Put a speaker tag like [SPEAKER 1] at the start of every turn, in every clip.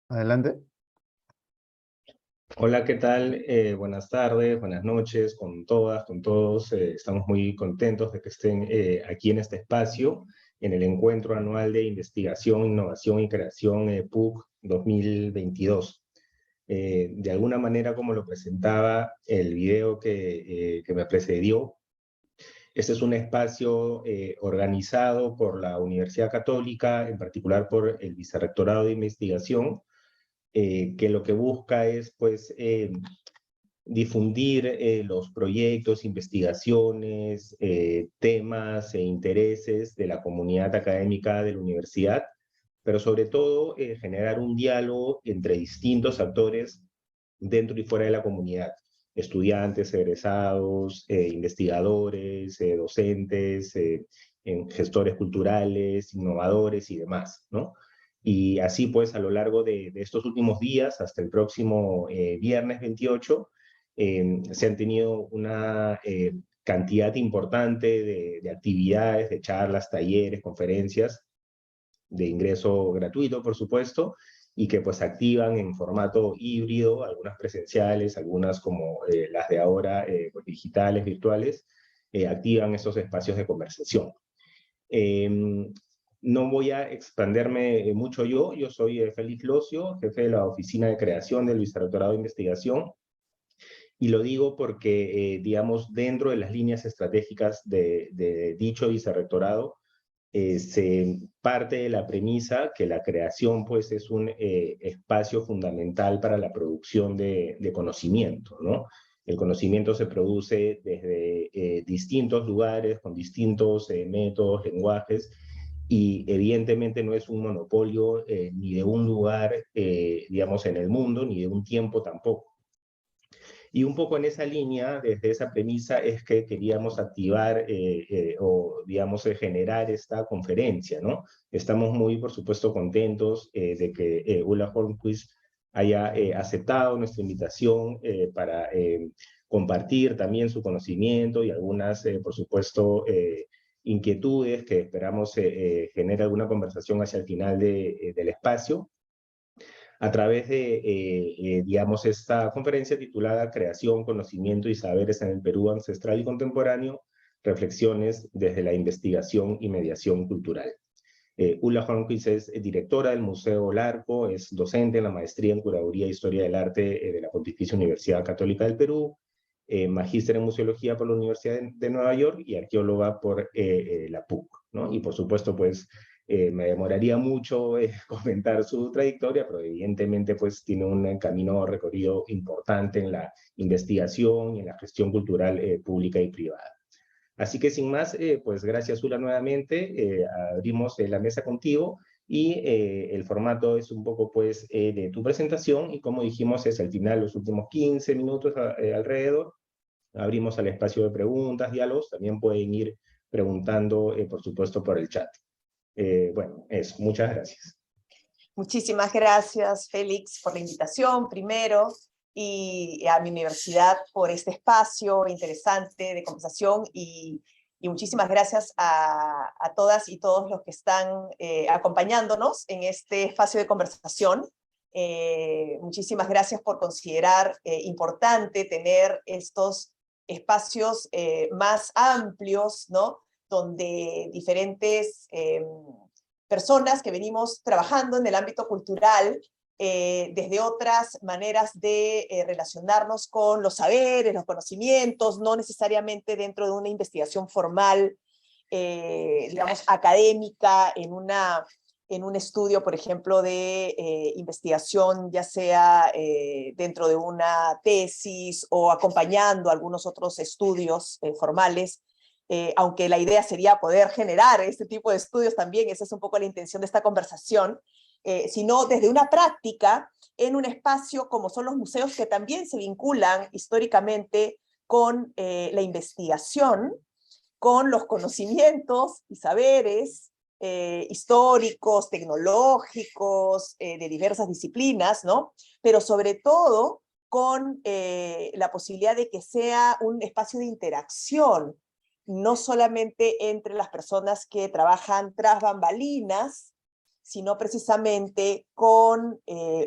[SPEAKER 1] Adelante.
[SPEAKER 2] Hola, ¿qué tal? Buenas tardes, buenas noches con todas, con todos. Estamos muy contentos de que estén aquí en este espacio, en el Encuentro Anual de Investigación, Innovación y Creación PUC 2022. De alguna manera, como lo presentaba el video que me precedió, este es un espacio organizado por la Universidad Católica, en particular por el Vicerrectorado de Investigación, que lo que busca es, pues, difundir los proyectos, investigaciones, temas e intereses de la comunidad académica de la universidad, pero sobre todo generar un diálogo entre distintos actores dentro y fuera de la comunidad, estudiantes, egresados, investigadores, docentes, gestores culturales, innovadores y demás, ¿no? Y así pues a lo largo de estos últimos días, hasta el próximo viernes 28, se han tenido una cantidad importante de actividades, de charlas, talleres, conferencias, de ingreso gratuito, por supuesto, y que pues activan en formato híbrido, algunas presenciales, algunas como las de ahora, pues, digitales, virtuales, activan estos espacios de conversación. No voy a expanderme mucho yo soy Félix Locio, jefe de la Oficina de Creación del Vicerrectorado de Investigación, y lo digo porque, digamos, dentro de las líneas estratégicas de dicho vicerrectorado, se parte de la premisa que la creación, pues, es un espacio fundamental para la producción de conocimiento, ¿no? El conocimiento se produce desde distintos lugares, con distintos métodos, lenguajes, y evidentemente no es un monopolio ni de un lugar, digamos, en el mundo, ni de un tiempo tampoco. Y un poco en esa línea, desde esa premisa, es que queríamos activar o, digamos, generar esta conferencia, ¿no? Estamos muy, por supuesto, contentos de que Ulla Hornquist haya aceptado nuestra invitación para compartir también su conocimiento y algunas, por supuesto, inquietudes que esperamos genere alguna conversación hacia el final del espacio, a través de, digamos, esta conferencia titulada Creación, Conocimiento y Saberes en el Perú Ancestral y Contemporáneo, reflexiones desde la investigación y mediación cultural. Ulla Hornquist es directora del Museo Larco, es docente en la maestría en Curaduría e Historia del Arte de la Pontificia Universidad Católica del Perú, magíster en Museología por la Universidad de Nueva York y arqueóloga por la PUC, ¿no? Y por supuesto, pues, me demoraría mucho comentar su trayectoria, pero evidentemente pues tiene un camino recorrido importante en la investigación y en la gestión cultural pública y privada. Así que sin más, pues gracias Ula nuevamente, abrimos la mesa contigo y el formato es un poco pues de tu presentación y como dijimos es al final los últimos 15 minutos alrededor, abrimos al espacio de preguntas, diálogos, también pueden ir preguntando por supuesto por el chat. Bueno, eso, muchas gracias.
[SPEAKER 3] Muchísimas gracias, Félix, por la invitación, primero, y a mi universidad por este espacio interesante de conversación, y muchísimas gracias a todas y todos los que están acompañándonos en este espacio de conversación. Muchísimas gracias por considerar importante tener estos espacios más amplios, ¿no? Donde diferentes personas que venimos trabajando en el ámbito cultural desde otras maneras de relacionarnos con los saberes, los conocimientos, no necesariamente dentro de una investigación formal, digamos, académica, en un estudio, por ejemplo, de investigación, ya sea dentro de una tesis o acompañando algunos otros estudios formales, aunque la idea sería poder generar este tipo de estudios también, esa es un poco la intención de esta conversación. sino desde una práctica en un espacio como son los museos, que también se vinculan históricamente con la investigación, con los conocimientos y saberes históricos, tecnológicos, de diversas disciplinas, ¿no? Pero sobre todo con la posibilidad de que sea un espacio de interacción, no solamente entre las personas que trabajan tras bambalinas, sino precisamente con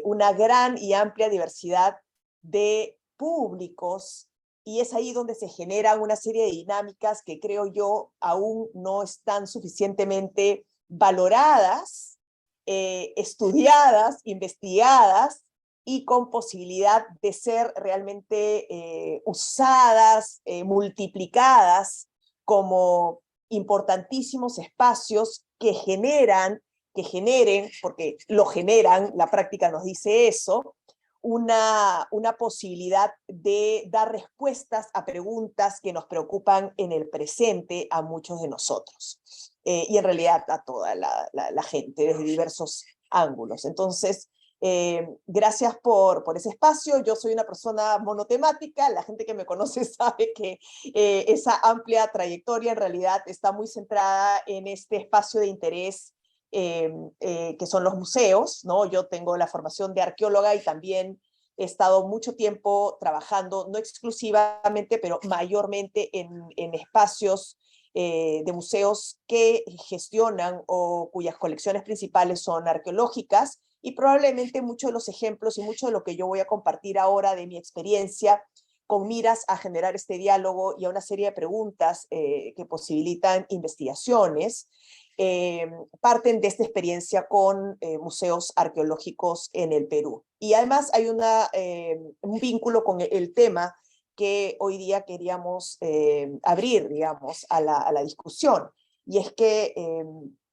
[SPEAKER 3] una gran y amplia diversidad de públicos, y es ahí donde se generan una serie de dinámicas que creo yo aún no están suficientemente valoradas, estudiadas, investigadas, y con posibilidad de ser realmente usadas, multiplicadas como importantísimos espacios que generen, porque lo generan, la práctica nos dice eso, una posibilidad de dar respuestas a preguntas que nos preocupan en el presente a muchos de nosotros, y en realidad a toda la gente desde diversos ángulos. Entonces, gracias por ese espacio. Yo soy una persona monotemática, la gente que me conoce sabe que esa amplia trayectoria en realidad está muy centrada en este espacio de interés que son los museos, ¿no? Yo tengo la formación de arqueóloga y también he estado mucho tiempo trabajando, no exclusivamente, pero mayormente en espacios de museos que gestionan o cuyas colecciones principales son arqueológicas, y probablemente muchos de los ejemplos y mucho de lo que yo voy a compartir ahora de mi experiencia con miras a generar este diálogo y a una serie de preguntas que posibilitan investigaciones, parten de esta experiencia con museos arqueológicos en el Perú. Y además hay un vínculo con el tema que hoy día queríamos abrir, digamos, a la discusión. Y es que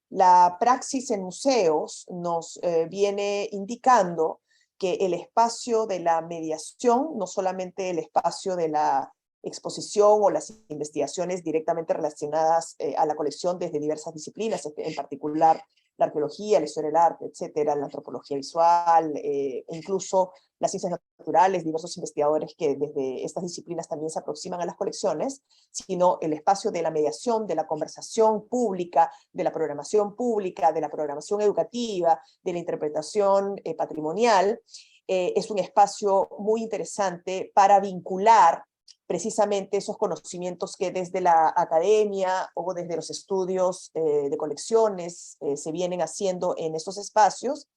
[SPEAKER 3] la praxis en museos nos viene indicando que el espacio de la mediación, no solamente el espacio de la exposición o las investigaciones directamente relacionadas a la colección desde diversas disciplinas, en particular la arqueología, la historia del arte, etcétera, la antropología visual, e incluso las ciencias naturales, diversos investigadores que desde estas disciplinas también se aproximan a las colecciones, sino el espacio de la mediación, de la conversación pública, de la programación pública, de la programación educativa, de la interpretación patrimonial, es un espacio muy interesante para vincular precisamente esos conocimientos que desde la academia o desde los estudios de colecciones se vienen haciendo en estos espacios,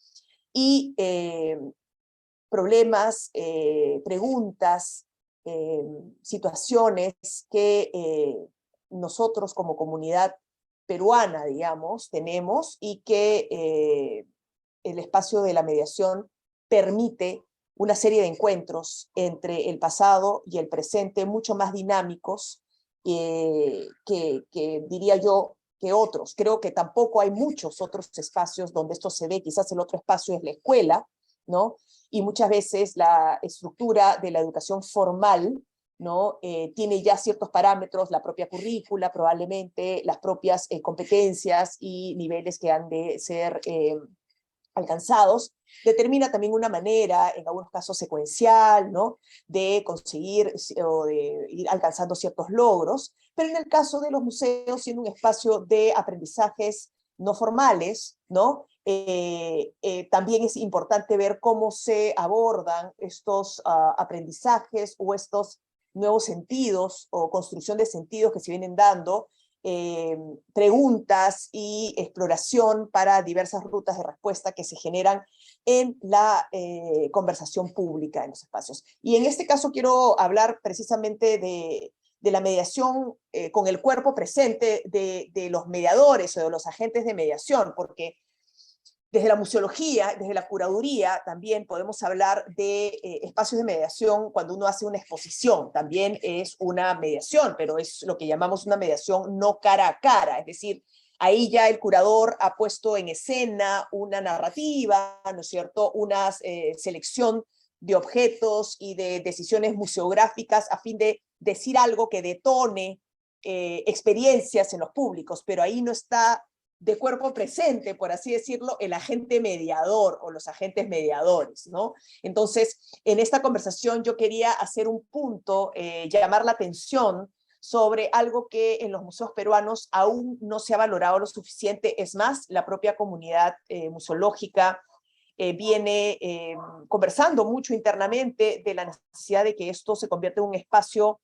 [SPEAKER 3] y problemas, preguntas, situaciones que nosotros como comunidad peruana, digamos, tenemos, y que el espacio de la mediación permite una serie de encuentros entre el pasado y el presente mucho más dinámicos que diría yo que otros. Creo que tampoco hay muchos otros espacios donde esto se ve. Quizás el otro espacio es la escuela, ¿no? Y muchas veces la estructura de la educación formal, ¿no? Tiene ya ciertos parámetros, la propia currícula probablemente, las propias competencias y niveles que han de ser alcanzados, determina también una manera, en algunos casos secuencial, ¿no? De conseguir o de ir alcanzando ciertos logros, pero en el caso de los museos, siendo un espacio de aprendizajes no formales, ¿no? También es importante ver cómo se abordan estos aprendizajes o estos nuevos sentidos o construcción de sentidos que se vienen dando, preguntas y exploración para diversas rutas de respuesta que se generan en la conversación pública en los espacios. Y en este caso quiero hablar precisamente de la mediación con el cuerpo presente de los mediadores o de los agentes de mediación, porque desde la museología, desde la curaduría, también podemos hablar de espacios de mediación cuando uno hace una exposición. También es una mediación, pero es lo que llamamos una mediación no cara a cara. Es decir, ahí ya el curador ha puesto en escena una narrativa, ¿no es cierto? Una selección de objetos y de decisiones museográficas a fin de decir algo que detone experiencias en los públicos, pero ahí no está de cuerpo presente, por así decirlo, el agente mediador o los agentes mediadores, ¿no? Entonces, en esta conversación yo quería hacer un punto, llamar la atención sobre algo que en los museos peruanos aún no se ha valorado lo suficiente. Es más, la propia comunidad museológica viene conversando mucho internamente de la necesidad de que esto se convierta en un espacio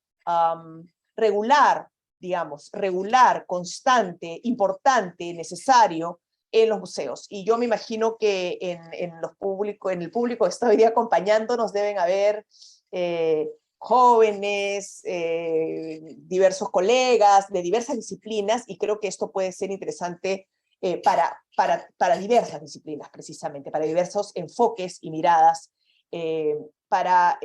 [SPEAKER 3] regular, digamos, regular, constante, importante, necesario en los museos. Y yo me imagino que en el público que está hoy día acompañándonos deben haber jóvenes, diversos colegas de diversas disciplinas, y creo que esto puede ser interesante para diversas disciplinas, precisamente, para diversos enfoques y miradas, para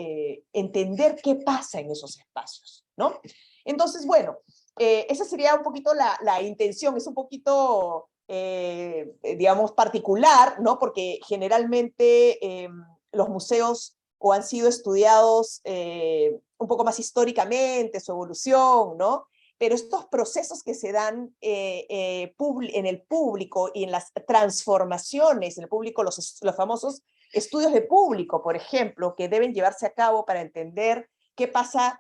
[SPEAKER 3] entender qué pasa en esos espacios, ¿no? Entonces, bueno, esa sería un poquito la intención, es un poquito, digamos, particular, ¿no? Porque generalmente los museos o han sido estudiados un poco más históricamente, su evolución, ¿no? Pero estos procesos que se dan en el público y en las transformaciones en el público, los famosos estudios de público, por ejemplo, que deben llevarse a cabo para entender qué pasa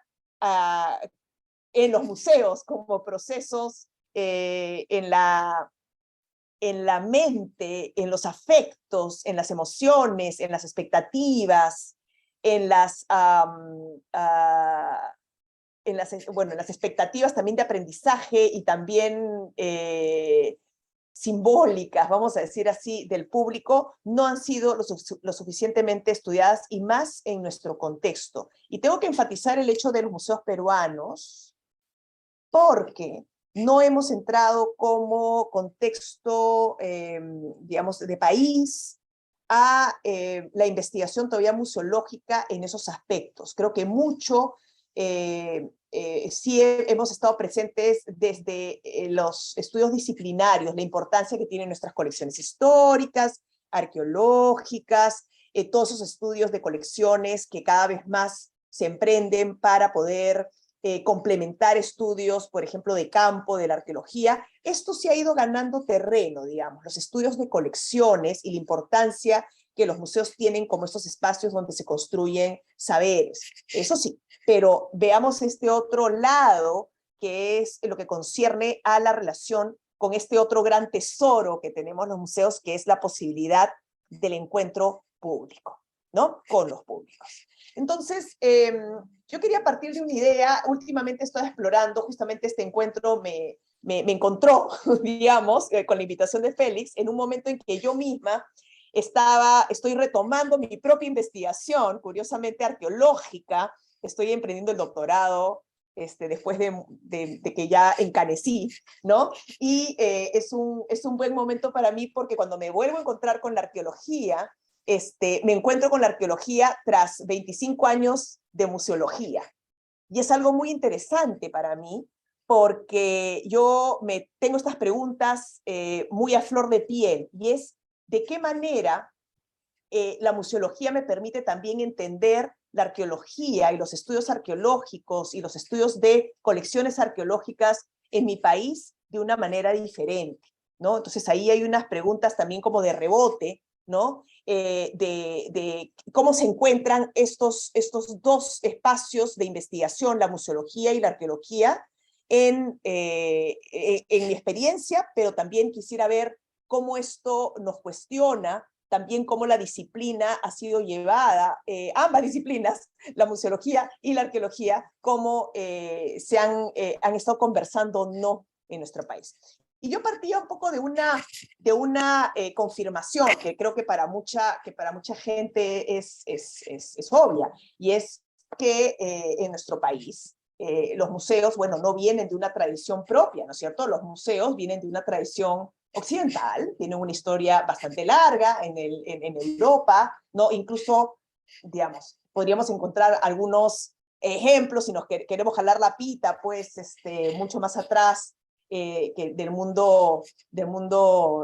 [SPEAKER 3] en los museos como procesos en la mente, en los afectos, en las emociones, en las expectativas, en las expectativas también de aprendizaje y también simbólicas, vamos a decir así, del público, no han sido lo suficientemente estudiadas, y más en nuestro contexto. Y tengo que enfatizar el hecho de los museos peruanos, porque no hemos entrado como contexto, digamos, de país a la investigación todavía museológica en esos aspectos. Creo que mucho sí hemos estado presentes desde los estudios disciplinarios, la importancia que tienen nuestras colecciones históricas, arqueológicas, todos esos estudios de colecciones que cada vez más se emprenden para poder complementar estudios, por ejemplo, de campo, de la arqueología. Esto se ha ido ganando terreno, digamos, los estudios de colecciones y la importancia que los museos tienen como estos espacios donde se construyen saberes. Eso sí, pero veamos este otro lado, que es lo que concierne a la relación con este otro gran tesoro que tenemos los museos, que es la posibilidad del encuentro público, ¿no? Con los públicos. Entonces, yo quería partir de una idea. Últimamente estoy explorando, justamente este encuentro me encontró, digamos, con la invitación de Félix, en un momento en que yo misma estoy retomando mi propia investigación, curiosamente arqueológica. Estoy emprendiendo el doctorado después de que ya encanecí, ¿no? Y es un buen momento para mí, porque cuando me vuelvo a encontrar con la arqueología, me encuentro con la arqueología tras 25 años de museología. Y es algo muy interesante para mí, porque yo tengo estas preguntas muy a flor de piel, y es de qué manera la museología me permite también entender la arqueología y los estudios arqueológicos y los estudios de colecciones arqueológicas en mi país de una manera diferente, ¿no? Entonces ahí hay unas preguntas también como de rebote, ¿no? De cómo se encuentran estos dos espacios de investigación, la museología y la arqueología, en mi experiencia, pero también quisiera ver cómo esto nos cuestiona, también cómo la disciplina ha sido llevada, ambas disciplinas, la museología y la arqueología, cómo han estado conversando o no en nuestro país. Y yo partía un poco de una confirmación que creo que para mucha gente es obvia, y es que en nuestro país los museos, bueno, no vienen de una tradición propia, ¿no es cierto? Los museos vienen de una tradición occidental, tienen una historia bastante larga en Europa, ¿no? Incluso, digamos, podríamos encontrar algunos ejemplos, si nos queremos jalar la pita, pues, mucho más atrás, que del mundo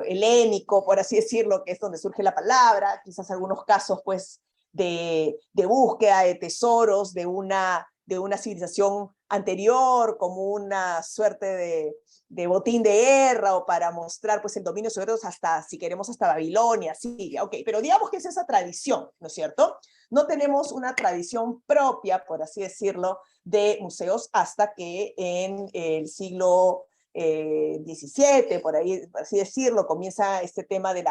[SPEAKER 3] helénico, por así decirlo, que es donde surge la palabra, quizás algunos casos, pues, de búsqueda de tesoros de una civilización anterior como una suerte de botín de guerra o para mostrar pues el dominio sobre otros hasta, si queremos, hasta Babilonia, Siria, ok, pero digamos que es esa tradición, ¿no es cierto? No tenemos una tradición propia, por así decirlo, de museos hasta que en el siglo XVII, por ahí, por así decirlo, comienza este tema de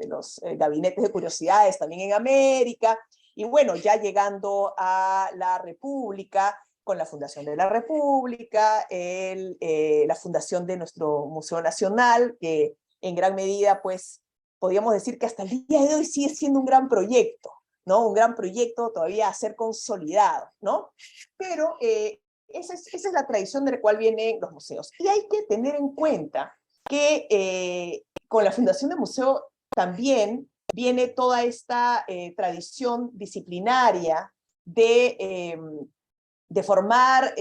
[SPEAKER 3] los gabinetes de curiosidades también en América, y bueno, ya llegando a la República, con la fundación de la República, la fundación de nuestro Museo Nacional, que en gran medida, pues, podríamos decir que hasta el día de hoy sigue siendo un gran proyecto, ¿no? Un gran proyecto todavía a ser consolidado, ¿no? Pero esa es la tradición de la cual vienen los museos. Y hay que tener en cuenta que con la fundación del museo también viene toda esta tradición disciplinaria de formar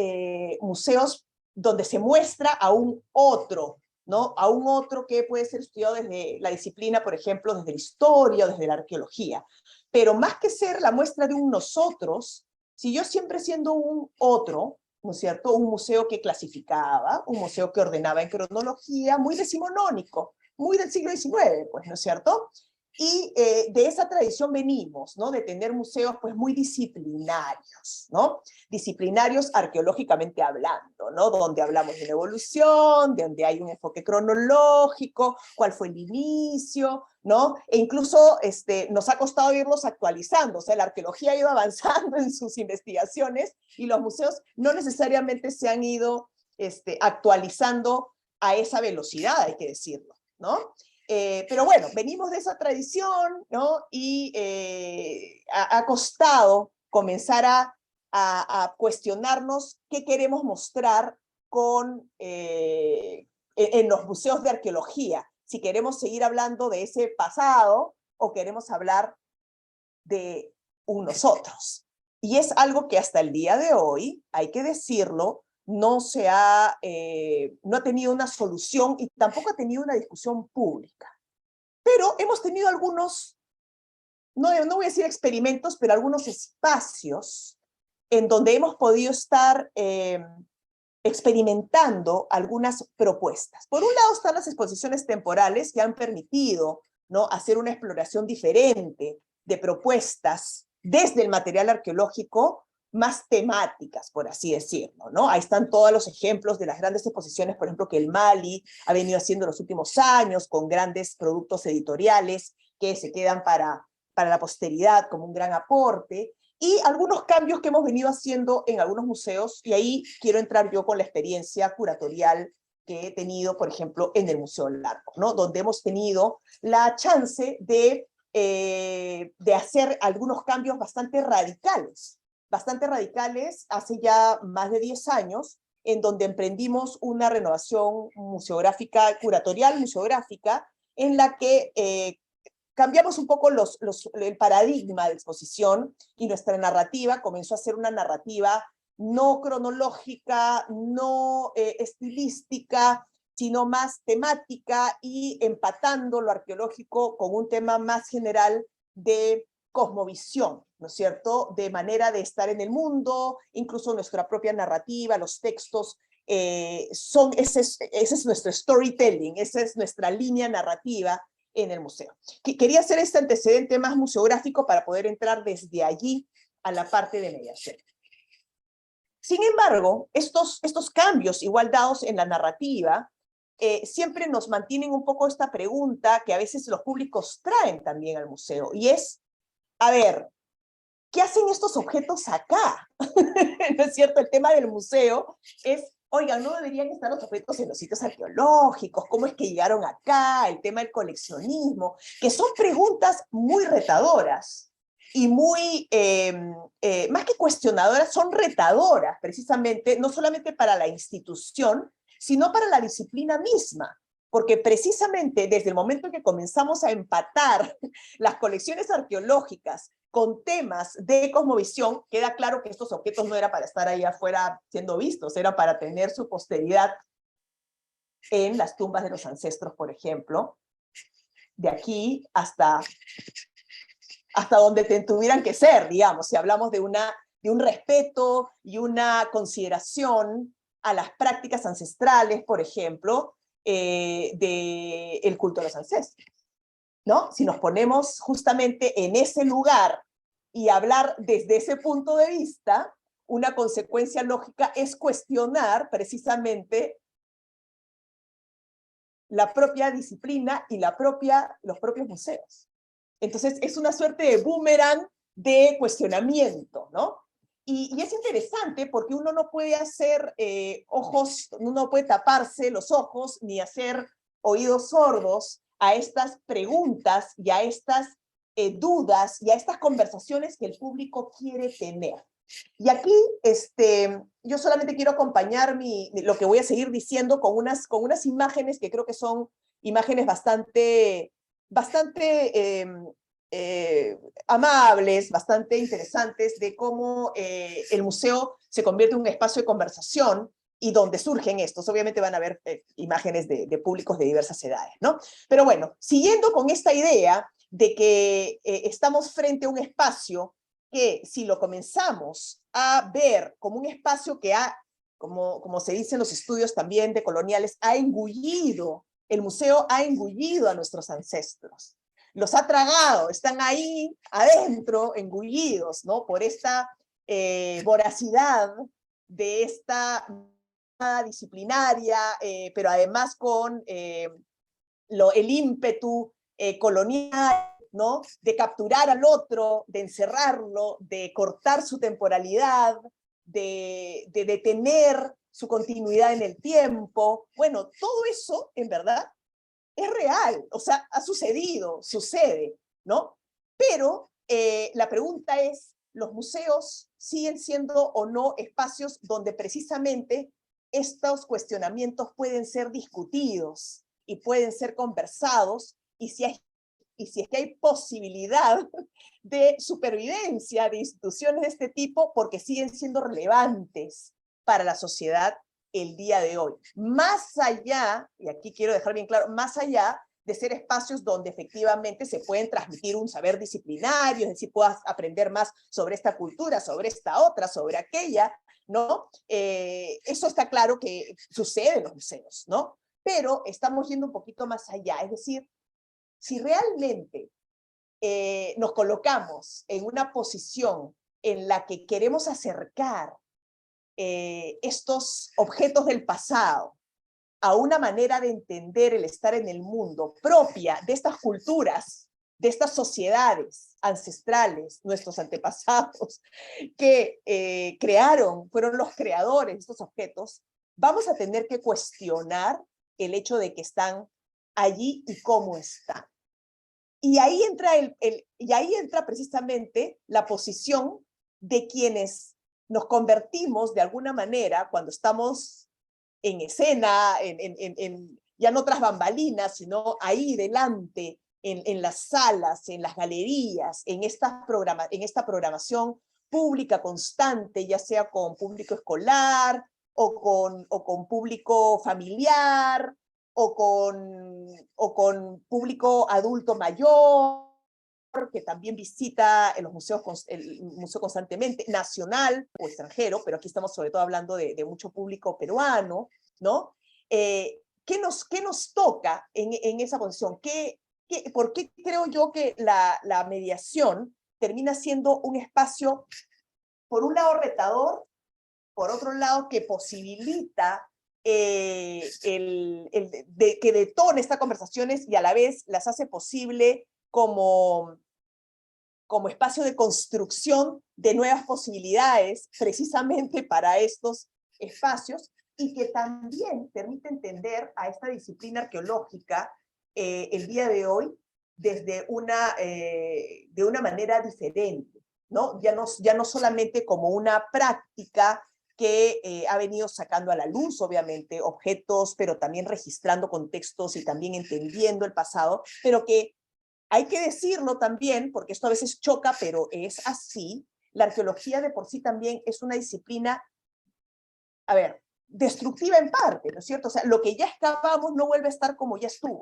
[SPEAKER 3] museos donde se muestra a un otro, ¿no? A un otro que puede ser estudiado desde la disciplina, por ejemplo, desde la historia o desde la arqueología. Pero más que ser la muestra de un nosotros, siguió siempre siendo un otro, ¿no es cierto? Un museo que clasificaba, un museo que ordenaba en cronología, muy decimonónico, muy del siglo XIX, pues, ¿no es cierto? Y de esa tradición venimos, ¿no? De tener museos pues muy disciplinarios, ¿no? Disciplinarios arqueológicamente hablando, ¿no? Donde hablamos de la evolución, de donde hay un enfoque cronológico, cuál fue el inicio, ¿no? E incluso nos ha costado irlos actualizando, o sea, la arqueología ha ido avanzando en sus investigaciones y los museos no necesariamente se han ido actualizando a esa velocidad, hay que decirlo, ¿no? Pero bueno, venimos de esa tradición, ¿no? Y ha costado comenzar a cuestionarnos qué queremos mostrar en los museos de arqueología. Si queremos seguir hablando de ese pasado o queremos hablar de un nosotros. Y es algo que hasta el día de hoy, hay que decirlo, no ha tenido una solución y tampoco ha tenido una discusión pública. Pero hemos tenido algunos, no voy a decir experimentos, pero algunos espacios en donde hemos podido estar experimentando algunas propuestas. Por un lado están las exposiciones temporales que han permitido, ¿no? Hacer una exploración diferente de propuestas desde el material arqueológico más temáticas, por así decirlo, ¿no? Ahí están todos los ejemplos de las grandes exposiciones, por ejemplo, que el Mali ha venido haciendo los últimos años, con grandes productos editoriales que se quedan para la posteridad como un gran aporte, y algunos cambios que hemos venido haciendo en algunos museos, y ahí quiero entrar yo con la experiencia curatorial que he tenido, por ejemplo, en el Museo Larco, ¿no? Donde hemos tenido la chance de hacer algunos cambios bastante radicales hace ya más de 10 años, en donde emprendimos una renovación museográfica, curatorial museográfica, en la que cambiamos un poco el paradigma de exposición y nuestra narrativa comenzó a ser una narrativa no cronológica, no estilística, sino más temática y empatando lo arqueológico con un tema más general de cosmovisión, ¿no es cierto? De manera de estar en el mundo, incluso nuestra propia narrativa, los textos, ese es nuestro storytelling, esa es nuestra línea narrativa en el museo. Quería hacer este antecedente más museográfico para poder entrar desde allí a la parte de mediación. Sin embargo, estos cambios igual dados en la narrativa siempre nos mantienen un poco esta pregunta que a veces los públicos traen también al museo, y es, a ver, ¿qué hacen estos objetos acá? ¿No es cierto? El tema del museo es, oigan, ¿no deberían estar los objetos en los sitios arqueológicos? ¿Cómo es que llegaron acá? El tema del coleccionismo, que son preguntas muy retadoras y muy, más que cuestionadoras, son retadoras, precisamente, no solamente para la institución, sino para la disciplina misma. Porque precisamente desde el momento en que comenzamos a empatar las colecciones arqueológicas con temas de cosmovisión, queda claro que estos objetos no era para estar ahí afuera siendo vistos, era para tener su posteridad en las tumbas de los ancestros, por ejemplo, de aquí hasta donde tuvieran que ser, digamos, si hablamos de una un respeto y una consideración a las prácticas ancestrales, por ejemplo, del culto a los ancestros, ¿no? Si nos ponemos justamente en ese lugar y hablar desde ese punto de vista, una consecuencia lógica es cuestionar precisamente la propia disciplina y los propios museos. Entonces, es una suerte de boomerang de cuestionamiento, ¿no? Y es interesante porque uno no puede hacer uno no puede taparse los ojos ni hacer oídos sordos a estas preguntas y a estas dudas y a estas conversaciones que el público quiere tener. Y aquí yo solamente quiero acompañar lo que voy a seguir diciendo con unas imágenes que creo que son imágenes bastante amables, bastante interesantes de cómo el museo se convierte en un espacio de conversación y donde surgen estos. Obviamente van a haber imágenes de públicos de diversas edades, ¿no? Pero bueno, siguiendo con esta idea de que estamos frente a un espacio que si lo comenzamos a ver como un espacio que como se dice en los estudios también de coloniales, el museo ha engullido a nuestros ancestros. Los ha tragado, están ahí adentro, engullidos, ¿no? Por esta voracidad de esta disciplinaria, pero además con el ímpetu colonial, ¿no? De capturar al otro, de encerrarlo, de cortar su temporalidad, de detener su continuidad en el tiempo. Bueno, todo eso, en verdad, es real, o sea, ha sucedido, sucede, ¿no? Pero la pregunta es, ¿los museos siguen siendo o no espacios donde precisamente estos cuestionamientos pueden ser discutidos y pueden ser conversados, y si es que hay posibilidad de supervivencia de instituciones de este tipo porque siguen siendo relevantes para la sociedad el día de hoy? Más allá, y aquí quiero dejar bien claro, más allá de ser espacios donde efectivamente se pueden transmitir un saber disciplinario, es decir, puedas aprender más sobre esta cultura, sobre esta otra, sobre aquella, ¿no? Eso está claro que sucede en los museos, ¿no? Pero estamos yendo un poquito más allá, es decir, si realmente nos colocamos en una posición en la que queremos acercar estos objetos del pasado a una manera de entender el estar en el mundo propia de estas culturas, de estas sociedades ancestrales, nuestros antepasados, que fueron los creadores de estos objetos, vamos a tener que cuestionar el hecho de que están allí y cómo están. Y ahí entra precisamente la posición de quienes nos convertimos de alguna manera cuando estamos en escena, ya no tras bambalinas, sino ahí delante, en las salas, en las galerías, en esta programación pública constante, ya sea con público escolar o con público familiar, o con público adulto mayor, que también visita el museo constantemente, nacional o extranjero, pero aquí estamos sobre todo hablando de mucho público peruano, ¿no? ¿Qué nos toca en esa posición? ¿Por qué creo yo que la mediación termina siendo un espacio, por un lado, retador, por otro lado, que posibilita que detone estas conversaciones y a la vez las hace posible como espacio de construcción de nuevas posibilidades precisamente para estos espacios, y que también permite entender a esta disciplina arqueológica el día de hoy de una manera diferente, ¿no? Ya no solamente como una práctica que ha venido sacando a la luz, obviamente, objetos, pero también registrando contextos y también entendiendo el pasado, pero que hay que decirlo también, porque esto a veces choca, pero es así, la arqueología de por sí también es una disciplina, a ver, destructiva en parte, ¿no es cierto? O sea, lo que ya excavamos no vuelve a estar como ya estuvo,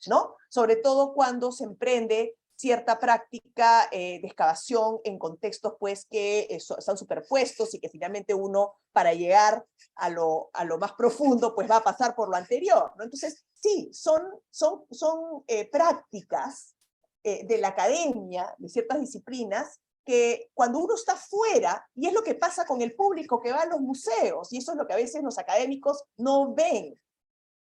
[SPEAKER 3] ¿no? Sobre todo cuando se emprende cierta práctica de excavación en contextos pues que están superpuestos y que finalmente uno para llegar a lo más profundo pues va a pasar por lo anterior, ¿no? Entonces sí, son prácticas de la academia, de ciertas disciplinas, que cuando uno está fuera, y es lo que pasa con el público que va a los museos, y eso es lo que a veces los académicos no ven,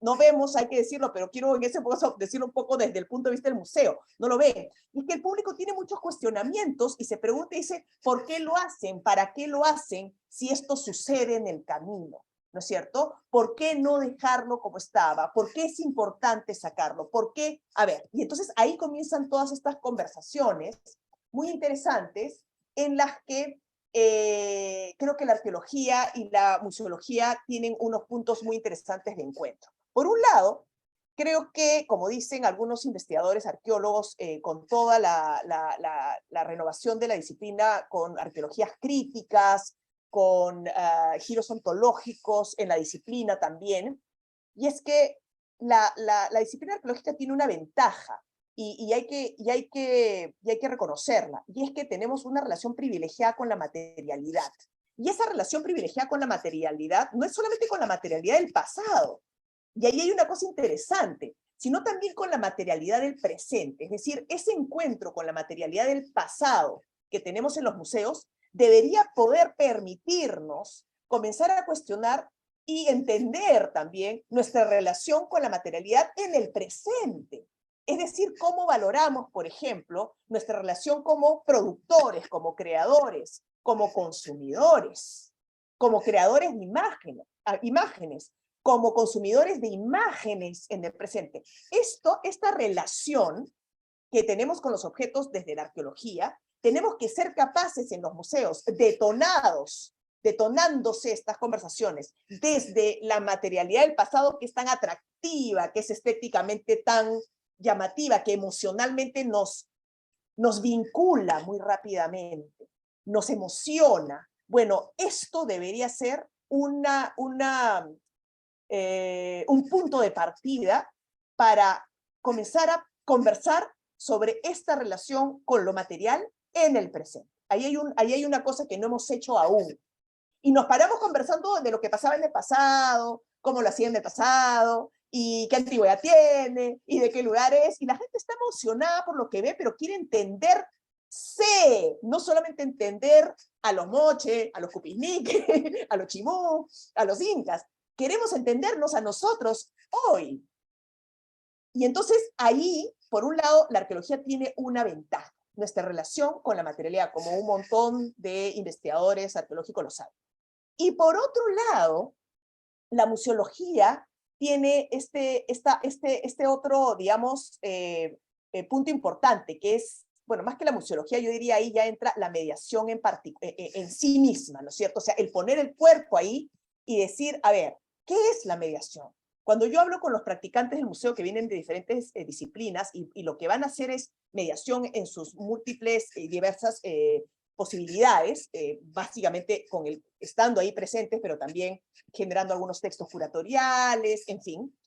[SPEAKER 3] no vemos, hay que decirlo, pero quiero en ese caso decirlo un poco desde el punto de vista del museo, no lo ven. Y es que el público tiene muchos cuestionamientos y se pregunta y dice, ¿por qué lo hacen? ¿Para qué lo hacen si esto sucede en el camino? ¿No es cierto? ¿Por qué no dejarlo como estaba? ¿Por qué es importante sacarlo? ¿Por qué? A ver, y entonces ahí comienzan todas estas conversaciones muy interesantes en las que creo que la arqueología y la museología tienen unos puntos muy interesantes de encuentro. Por un lado, creo que, como dicen algunos investigadores arqueólogos, con toda la renovación de la disciplina, con arqueologías críticas, con giros ontológicos en la disciplina también, y es que la disciplina arqueológica tiene una ventaja, y hay que reconocerla, y es que tenemos una relación privilegiada con la materialidad. Y esa relación privilegiada con la materialidad no es solamente con la materialidad del pasado, y ahí hay una cosa interesante, sino también con la materialidad del presente. Es decir, ese encuentro con la materialidad del pasado que tenemos en los museos debería poder permitirnos comenzar a cuestionar y entender también nuestra relación con la materialidad en el presente. Es decir, cómo valoramos, por ejemplo, nuestra relación como productores, como creadores, como consumidores, como creadores de imágenes, como consumidores de imágenes en el presente. Esta relación que tenemos con los objetos desde la arqueología, tenemos que ser capaces en los museos, detonándose estas conversaciones, desde la materialidad del pasado que es tan atractiva, que es estéticamente tan llamativa, que emocionalmente nos vincula muy rápidamente, nos emociona. Bueno, esto debería ser un punto de partida para comenzar a conversar sobre esta relación con lo material en el presente. Ahí hay una cosa que no hemos hecho aún. Y nos paramos conversando de lo que pasaba en el pasado, cómo lo hacían en el pasado, y qué antigüedad tiene, y de qué lugar es. Y la gente está emocionada por lo que ve, pero quiere entenderse, no solamente entender a los moche, a los cupinique, a los chimú, a los incas. Queremos entendernos a nosotros hoy. Y entonces ahí, por un lado, la arqueología tiene una ventaja, nuestra relación con la materialidad, como un montón de investigadores arqueológicos lo saben. Y por otro lado, la museología tiene este otro, digamos, punto importante, que es, bueno, más que la museología, yo diría ahí ya entra la mediación en sí misma, ¿no es cierto? O sea, el poner el cuerpo ahí y decir, a ver, ¿qué es la mediación? Cuando yo hablo con los practicantes del museo que vienen de diferentes disciplinas y lo que van a hacer es mediación en sus múltiples y diversas posibilidades, básicamente estando ahí presentes, pero también generando algunos textos curatoriales, en fin,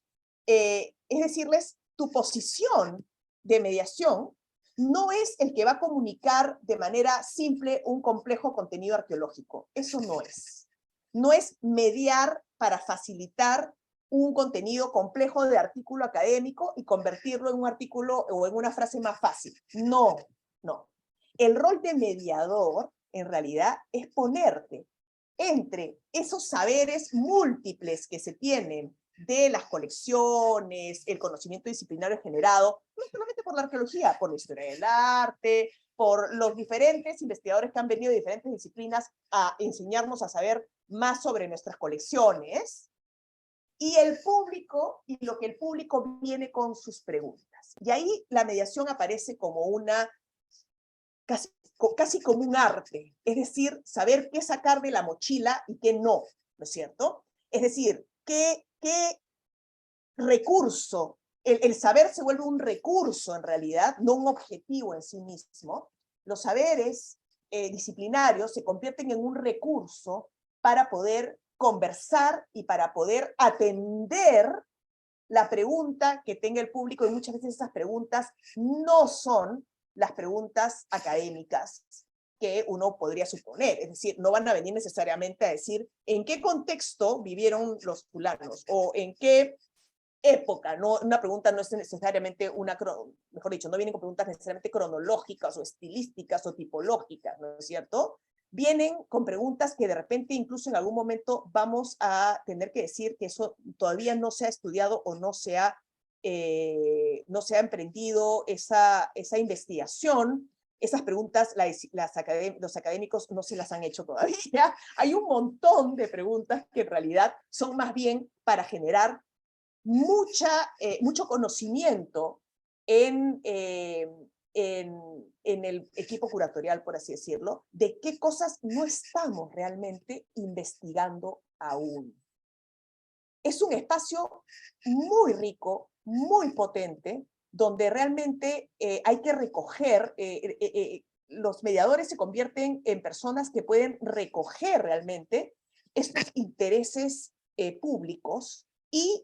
[SPEAKER 3] es decirles, tu posición de mediación no es el que va a comunicar de manera simple un complejo contenido arqueológico. Eso no es. No es mediar para facilitar un contenido complejo de artículo académico y convertirlo en un artículo o en una frase más fácil. No, no. El rol de mediador, en realidad, es ponerte entre esos saberes múltiples que se tienen de las colecciones, el conocimiento disciplinario generado, no solamente por la arqueología, por la historia del arte, por los diferentes investigadores que han venido de diferentes disciplinas a enseñarnos a saber más sobre nuestras colecciones, y el público, y lo que el público viene con sus preguntas. Y ahí la mediación aparece como casi como un arte, es decir, saber qué sacar de la mochila y qué no, ¿no es cierto? Es decir, qué recurso, el saber se vuelve un recurso en realidad, no un objetivo en sí mismo. Los saberes disciplinarios se convierten en un recurso para poder conversar y para poder atender la pregunta que tenga el público, y muchas veces esas preguntas no son las preguntas académicas que uno podría suponer. Es decir, no van a venir necesariamente a decir en qué contexto vivieron los fulanos o en qué época. No, una pregunta no es necesariamente mejor dicho, no vienen con preguntas necesariamente cronológicas o estilísticas o tipológicas, ¿no es cierto? Vienen con preguntas que de repente incluso en algún momento vamos a tener que decir que eso todavía no se ha estudiado o no se ha emprendido esa investigación. Esas preguntas los académicos no se las han hecho todavía. Hay un montón de preguntas que en realidad son más bien para generar mucho conocimiento en el equipo curatorial, por así decirlo, de qué cosas no estamos realmente investigando aún. Es un espacio muy rico, muy potente, donde realmente hay que recoger, los mediadores se convierten en personas que pueden recoger realmente estos intereses públicos y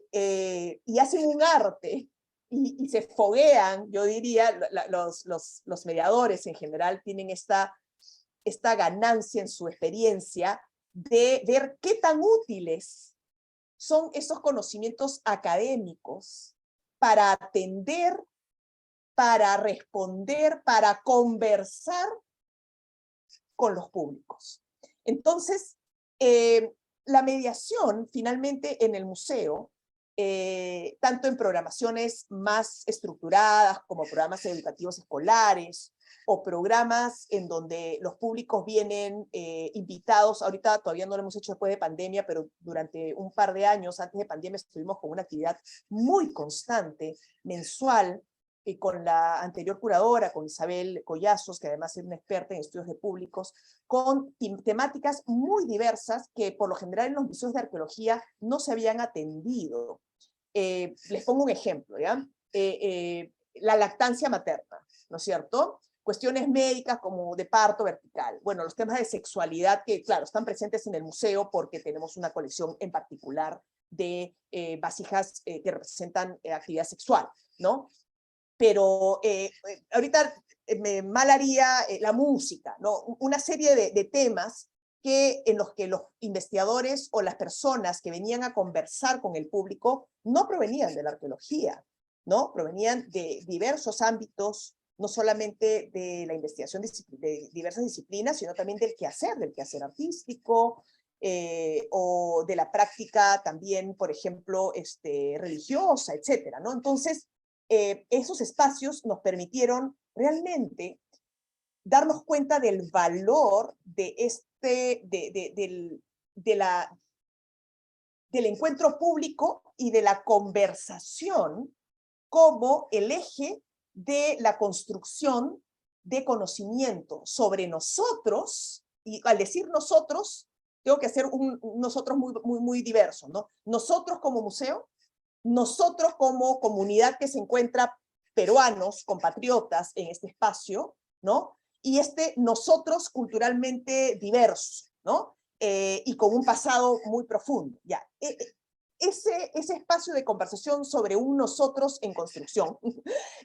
[SPEAKER 3] hacen un arte y se foguean, yo diría, los mediadores en general tienen esta ganancia en su experiencia de ver qué tan útiles son esos conocimientos académicos para atender, para responder, para conversar con los públicos. Entonces, la mediación finalmente en el museo, tanto en programaciones más estructuradas como programas educativos escolares o programas en donde los públicos vienen invitados, ahorita todavía no lo hemos hecho después de pandemia, pero durante un par de años antes de pandemia estuvimos con una actividad muy constante, mensual, con la anterior curadora, con Isabel Collazos, que además es una experta en estudios de públicos, con temáticas muy diversas que por lo general en los museos de arqueología no se habían atendido. Les pongo un ejemplo, ¿ya? La lactancia materna, ¿no es cierto? Cuestiones médicas como de parto vertical. Bueno, los temas de sexualidad que, claro, están presentes en el museo porque tenemos una colección en particular de vasijas que representan actividad sexual, ¿no? Pero ahorita me mal haría la música, ¿no? Una serie de temas en los que los investigadores o las personas que venían a conversar con el público no provenían de la arqueología, ¿no? Provenían de diversos ámbitos, no solamente de la investigación de diversas disciplinas, sino también del quehacer artístico, o de la práctica también, por ejemplo, religiosa, etcétera, ¿no? Entonces, esos espacios nos permitieron realmente darnos cuenta del valor del encuentro público y de la conversación como el eje de la construcción de conocimiento sobre nosotros, y al decir nosotros, tengo que hacer un nosotros muy diverso, ¿no? Nosotros como museo, nosotros como comunidad que se encuentra peruanos, compatriotas en este espacio, ¿no? Y nosotros culturalmente diversos, ¿no? Y con un pasado muy profundo, ¿ya? Ese espacio de conversación sobre un nosotros en construcción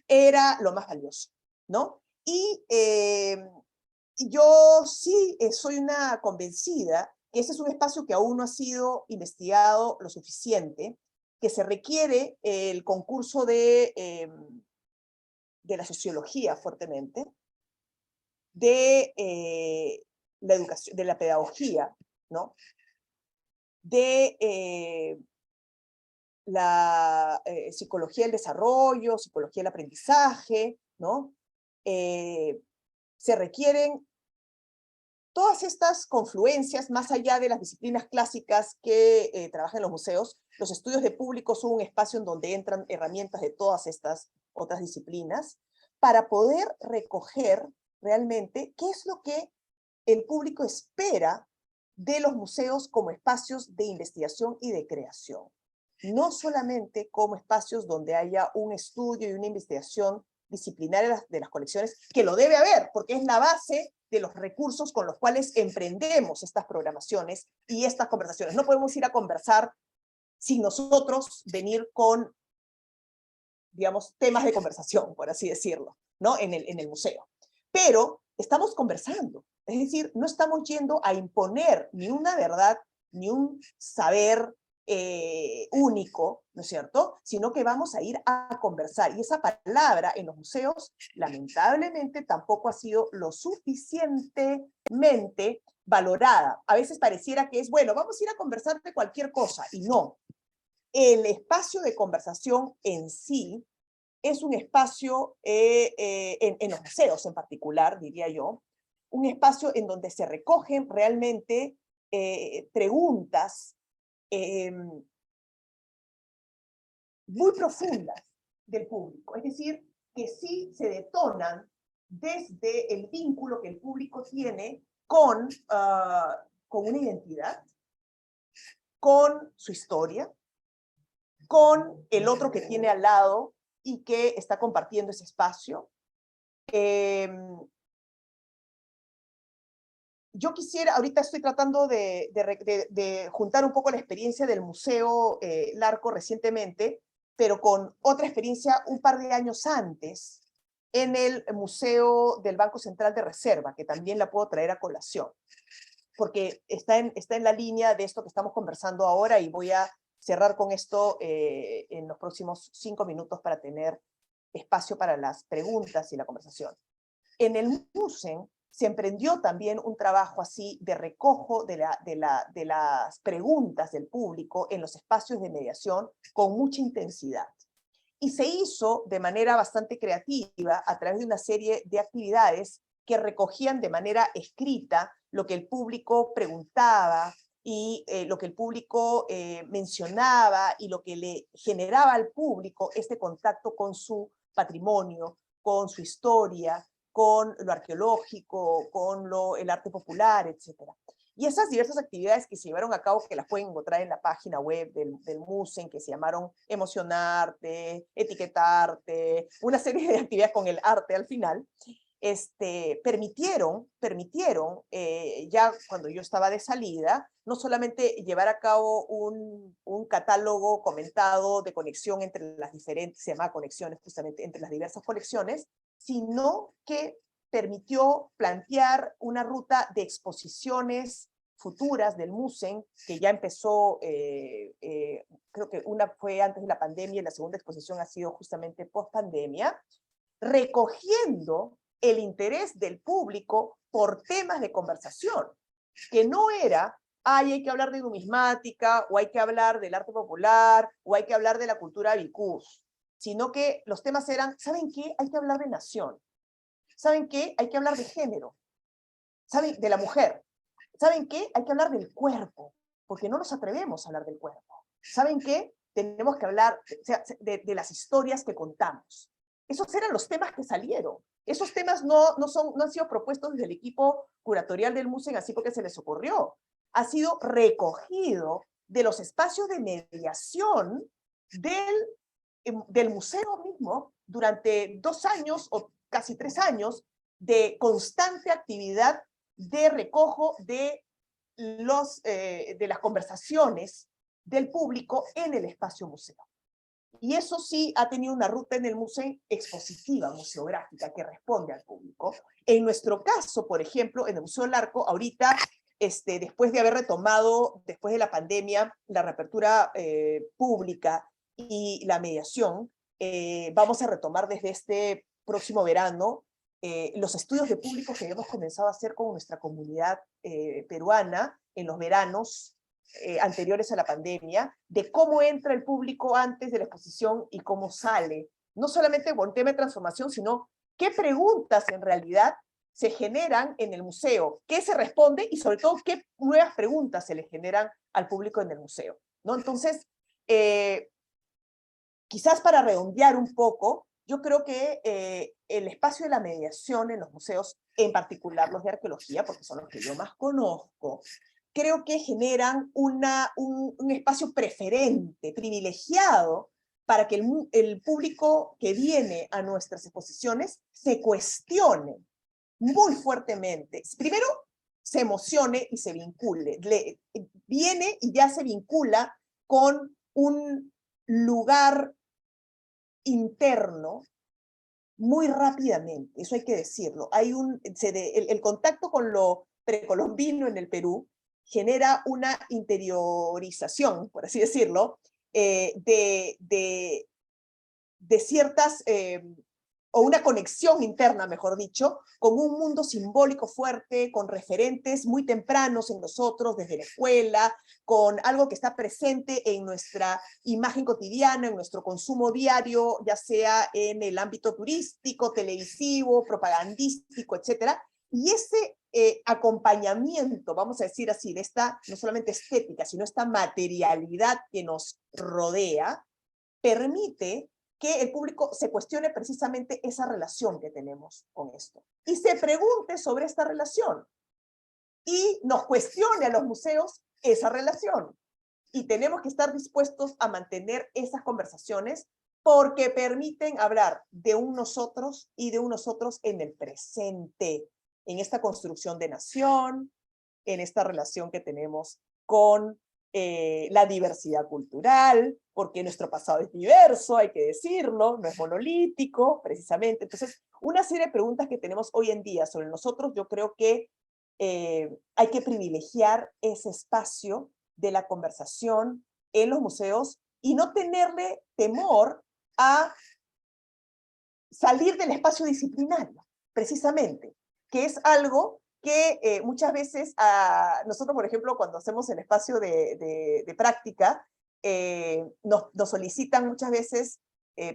[SPEAKER 3] era lo más valioso, ¿no? Y yo sí soy una convencida que ese es un espacio que aún no ha sido investigado lo suficiente, que se requiere el concurso de la sociología fuertemente, de la educación, de la pedagogía, ¿no? De la psicología del desarrollo, psicología del aprendizaje, ¿no? Se requieren todas estas confluencias, más allá de las disciplinas clásicas que trabajan en los museos. Los estudios de público son un espacio en donde entran herramientas de todas estas otras disciplinas para poder recoger realmente qué es lo que el público espera de los museos como espacios de investigación y de creación. No solamente como espacios donde haya un estudio y una investigación disciplinaria de las colecciones, que lo debe haber, porque es la base de los recursos con los cuales emprendemos estas programaciones y estas conversaciones. No podemos ir a conversar sin nosotros venir con digamos, temas de conversación, por así decirlo, ¿no? En el museo. Pero estamos conversando, es decir, no estamos yendo a imponer ni una verdad, ni un saber único, ¿no es cierto? Sino que vamos a ir a conversar. Y esa palabra en los museos, lamentablemente, tampoco ha sido lo suficientemente valorada. A veces pareciera que es, bueno, vamos a ir a conversar de cualquier cosa, y no. El espacio de conversación en sí es un espacio, en los museos en particular, diría yo, un espacio en donde se recogen realmente preguntas muy profundas del público. Es decir, que sí se detonan desde el vínculo que el público tiene con una identidad, con su historia, con el otro que tiene al lado y que está compartiendo ese espacio. Yo quisiera, ahorita estoy tratando de juntar un poco la experiencia del Museo Larco recientemente, pero con otra experiencia un par de años antes, en el Museo del Banco Central de Reserva, que también la puedo traer a colación, porque está en la línea de esto que estamos conversando ahora, y voy a cerrar con esto en los próximos 5 minutos para tener espacio para las preguntas y la conversación. En el MUSEN se emprendió también un trabajo así de recojo de las preguntas del público en los espacios de mediación con mucha intensidad. Y se hizo de manera bastante creativa a través de una serie de actividades que recogían de manera escrita lo que el público preguntaba y lo que el público mencionaba, y lo que le generaba al público este contacto con su patrimonio, con su historia, con lo arqueológico, con el arte popular, etc. Y esas diversas actividades que se llevaron a cabo, que las pueden encontrar en la página web del MUSEN, que se llamaron Emocionarte, Etiquetarte, una serie de actividades con el arte al final, permitieron ya cuando yo estaba de salida, no solamente llevar a cabo un catálogo comentado de conexión entre las diferentes, se llama conexiones justamente entre las diversas colecciones, sino que permitió plantear una ruta de exposiciones futuras del MUSEN, que ya empezó, creo que una fue antes de la pandemia y la segunda exposición ha sido justamente post pandemia, recogiendo el interés del público por temas de conversación, que no era, hay que hablar de numismática, o hay que hablar del arte popular, o hay que hablar de la cultura bicús, sino que los temas eran, ¿saben qué? Hay que hablar de nación. ¿Saben qué? Hay que hablar de género. ¿Saben? De la mujer. ¿Saben qué? Hay que hablar del cuerpo, porque no nos atrevemos a hablar del cuerpo. ¿Saben qué? Tenemos que hablar de las historias que contamos. Esos eran los temas que salieron. Esos temas no han sido propuestos desde el equipo curatorial del MUSEN así porque se les ocurrió. Ha sido recogido de los espacios de mediación del museo mismo durante 2 años o casi 3 años de constante actividad de recojo de las conversaciones del público en el espacio museo. Y eso sí ha tenido una ruta en el museo expositiva, museográfica, que responde al público. En nuestro caso, por ejemplo, en el Museo Larco, ahorita, después de haber retomado, después de la pandemia, la reapertura pública y la mediación, vamos a retomar desde este próximo verano los estudios de público que hemos comenzado a hacer con nuestra comunidad peruana en los veranos anteriores a la pandemia, de cómo entra el público antes de la exposición y cómo sale. No solamente por tema de transformación, sino qué preguntas en realidad se generan en el museo, qué se responde y sobre todo qué nuevas preguntas se le generan al público en el museo, ¿no? Entonces, quizás para redondear un poco, yo creo que el espacio de la mediación en los museos, en particular los de arqueología, porque son los que yo más conozco, creo que generan un espacio preferente, privilegiado, para que el público que viene a nuestras exposiciones se cuestione muy fuertemente. Primero, se emocione y se vincule. Viene y ya se vincula con un lugar interno muy rápidamente, eso hay que decirlo. Hay el contacto con lo precolombino en el Perú genera una interiorización, por así decirlo, de ciertas, o una conexión interna, mejor dicho, con un mundo simbólico fuerte, con referentes muy tempranos en nosotros, desde la escuela, con algo que está presente en nuestra imagen cotidiana, en nuestro consumo diario, ya sea en el ámbito turístico, televisivo, propagandístico, etcétera. Y ese acompañamiento, vamos a decir así, de esta no solamente estética, sino esta materialidad que nos rodea, permite que el público se cuestione precisamente esa relación que tenemos con esto y se pregunte sobre esta relación y nos cuestione a los museos esa relación. Y tenemos que estar dispuestos a mantener esas conversaciones porque permiten hablar de un nosotros y de un nosotros en el presente, en esta construcción de nación, en esta relación que tenemos con la diversidad cultural, porque nuestro pasado es diverso, hay que decirlo, no es monolítico, precisamente. Entonces, una serie de preguntas que tenemos hoy en día sobre nosotros, yo creo que hay que privilegiar ese espacio de la conversación en los museos y no tenerle temor a salir del espacio disciplinario, precisamente, que es algo que muchas veces nosotros, por ejemplo, cuando hacemos el espacio de práctica, nos solicitan muchas veces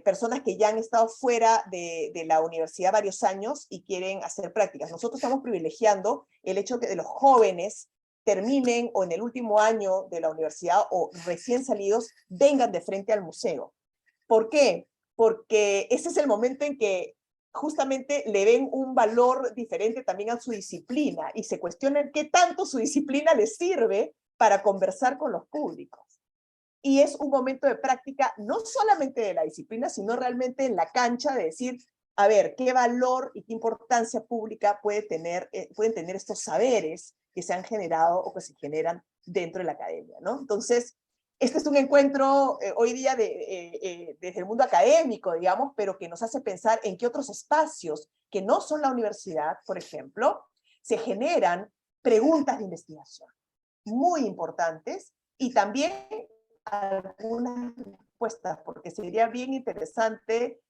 [SPEAKER 3] personas que ya han estado fuera de la universidad varios años y quieren hacer prácticas. Nosotros estamos privilegiando el hecho de que los jóvenes terminen o en el último año de la universidad o recién salidos vengan de frente al museo. ¿Por qué? Porque ese es el momento en que justamente le ven un valor diferente también a su disciplina y se cuestionan qué tanto su disciplina les sirve para conversar con los públicos. Y es un momento de práctica no solamente de la disciplina, sino realmente en la cancha de decir, a ver, qué valor y qué importancia pública pueden tener estos saberes que se han generado o que se generan dentro de la academia, ¿no? Entonces, este es un encuentro hoy día desde el mundo académico, digamos, pero que nos hace pensar en qué otros espacios que no son la universidad, por ejemplo, se generan preguntas de investigación muy importantes y también algunas respuestas, porque sería bien interesante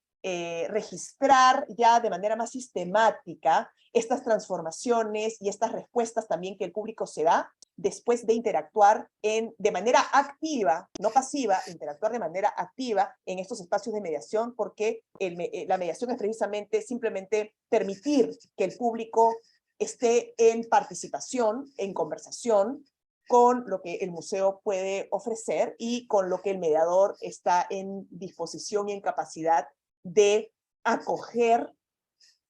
[SPEAKER 3] registrar ya de manera más sistemática estas transformaciones y estas respuestas también que el público se da después de interactuar de manera activa, no pasiva, interactuar de manera activa en estos espacios de mediación, porque la mediación es precisamente simplemente permitir que el público esté en participación, en conversación, con lo que el museo puede ofrecer y con lo que el mediador está en disposición y en capacidad de acoger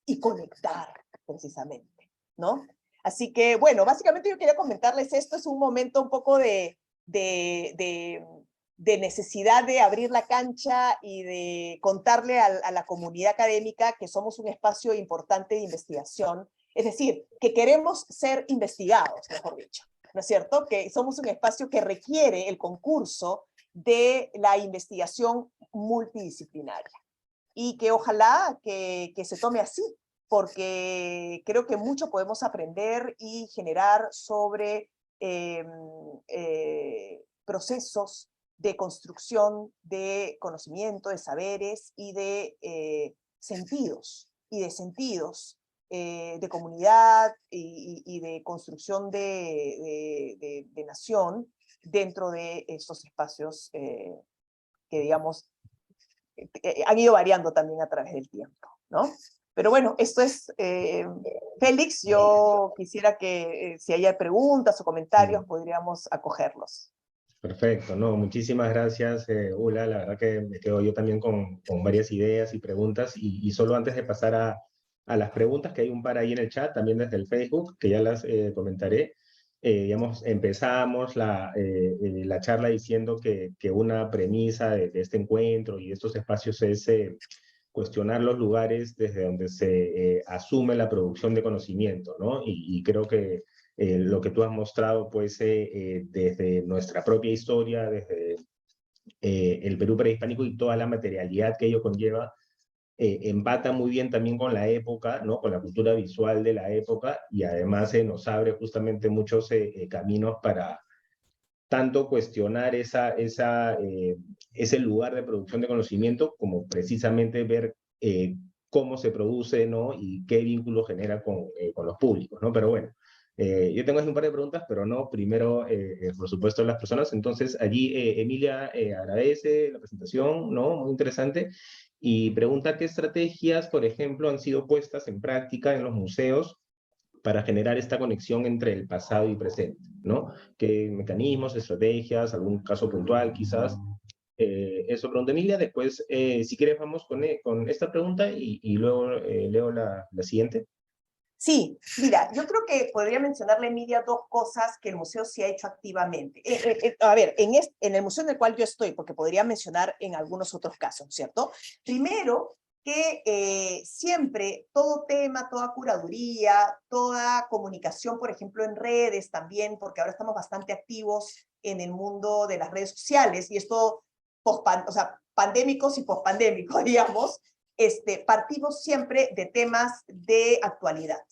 [SPEAKER 3] y conectar, precisamente, ¿no? Así que, bueno, básicamente yo quería comentarles esto, es un momento un poco de necesidad de abrir la cancha y de contarle a la comunidad académica que somos un espacio importante de investigación, es decir, que queremos ser investigados, mejor dicho, ¿no es cierto? Que somos un espacio que requiere el concurso de la investigación multidisciplinaria y que ojalá que se tome así, porque creo que mucho podemos aprender y generar sobre procesos de construcción de conocimiento, de saberes y de sentidos, de comunidad y de construcción de nación dentro de estos espacios que, digamos, han ido variando también a través del tiempo, ¿no? Pero bueno, esto es, Félix, yo quisiera que si hay preguntas o comentarios podríamos acogerlos.
[SPEAKER 2] Perfecto, no, muchísimas gracias, Ula. La verdad que me quedo yo también con varias ideas y preguntas. Y solo antes de pasar a las preguntas, que hay un par ahí en el chat, también desde el Facebook, que ya las comentaré. Digamos, empezamos la charla diciendo que una premisa de este encuentro y de estos espacios es cuestionar los lugares desde donde se asume la producción de conocimiento, ¿no? Y creo que lo que tú has mostrado, pues, desde nuestra propia historia, desde el Perú prehispánico y toda la materialidad que ello conlleva, empata muy bien también con la época, ¿no? Con la cultura visual de la época, y además nos abre justamente muchos caminos para tanto cuestionar ese lugar de producción de conocimiento, como precisamente ver cómo se produce, ¿no? Y qué vínculo genera con los públicos, ¿no? Pero bueno, yo tengo aquí un par de preguntas, pero no, primero, por supuesto, las personas. Entonces, allí Emilia agradece la presentación, ¿no? Muy interesante. Y pregunta qué estrategias, por ejemplo, han sido puestas en práctica en los museos para generar esta conexión entre el pasado y presente, ¿no? ¿Qué mecanismos, estrategias, algún caso puntual quizás? Eso pregunta Emilia. Después, si quieres, vamos con esta pregunta y luego leo la siguiente.
[SPEAKER 3] Sí, mira, yo creo que podría mencionarle, Emilia, dos cosas que el museo sí ha hecho activamente. A ver, en el museo en el cual yo estoy, porque podría mencionar en algunos otros casos, ¿cierto? Primero, que siempre todo tema, toda curaduría, toda comunicación, por ejemplo, en redes también, porque ahora estamos bastante activos en el mundo de las redes sociales, y esto, o sea, pandémicos y pospandémicos, digamos, partimos siempre de temas de actualidad.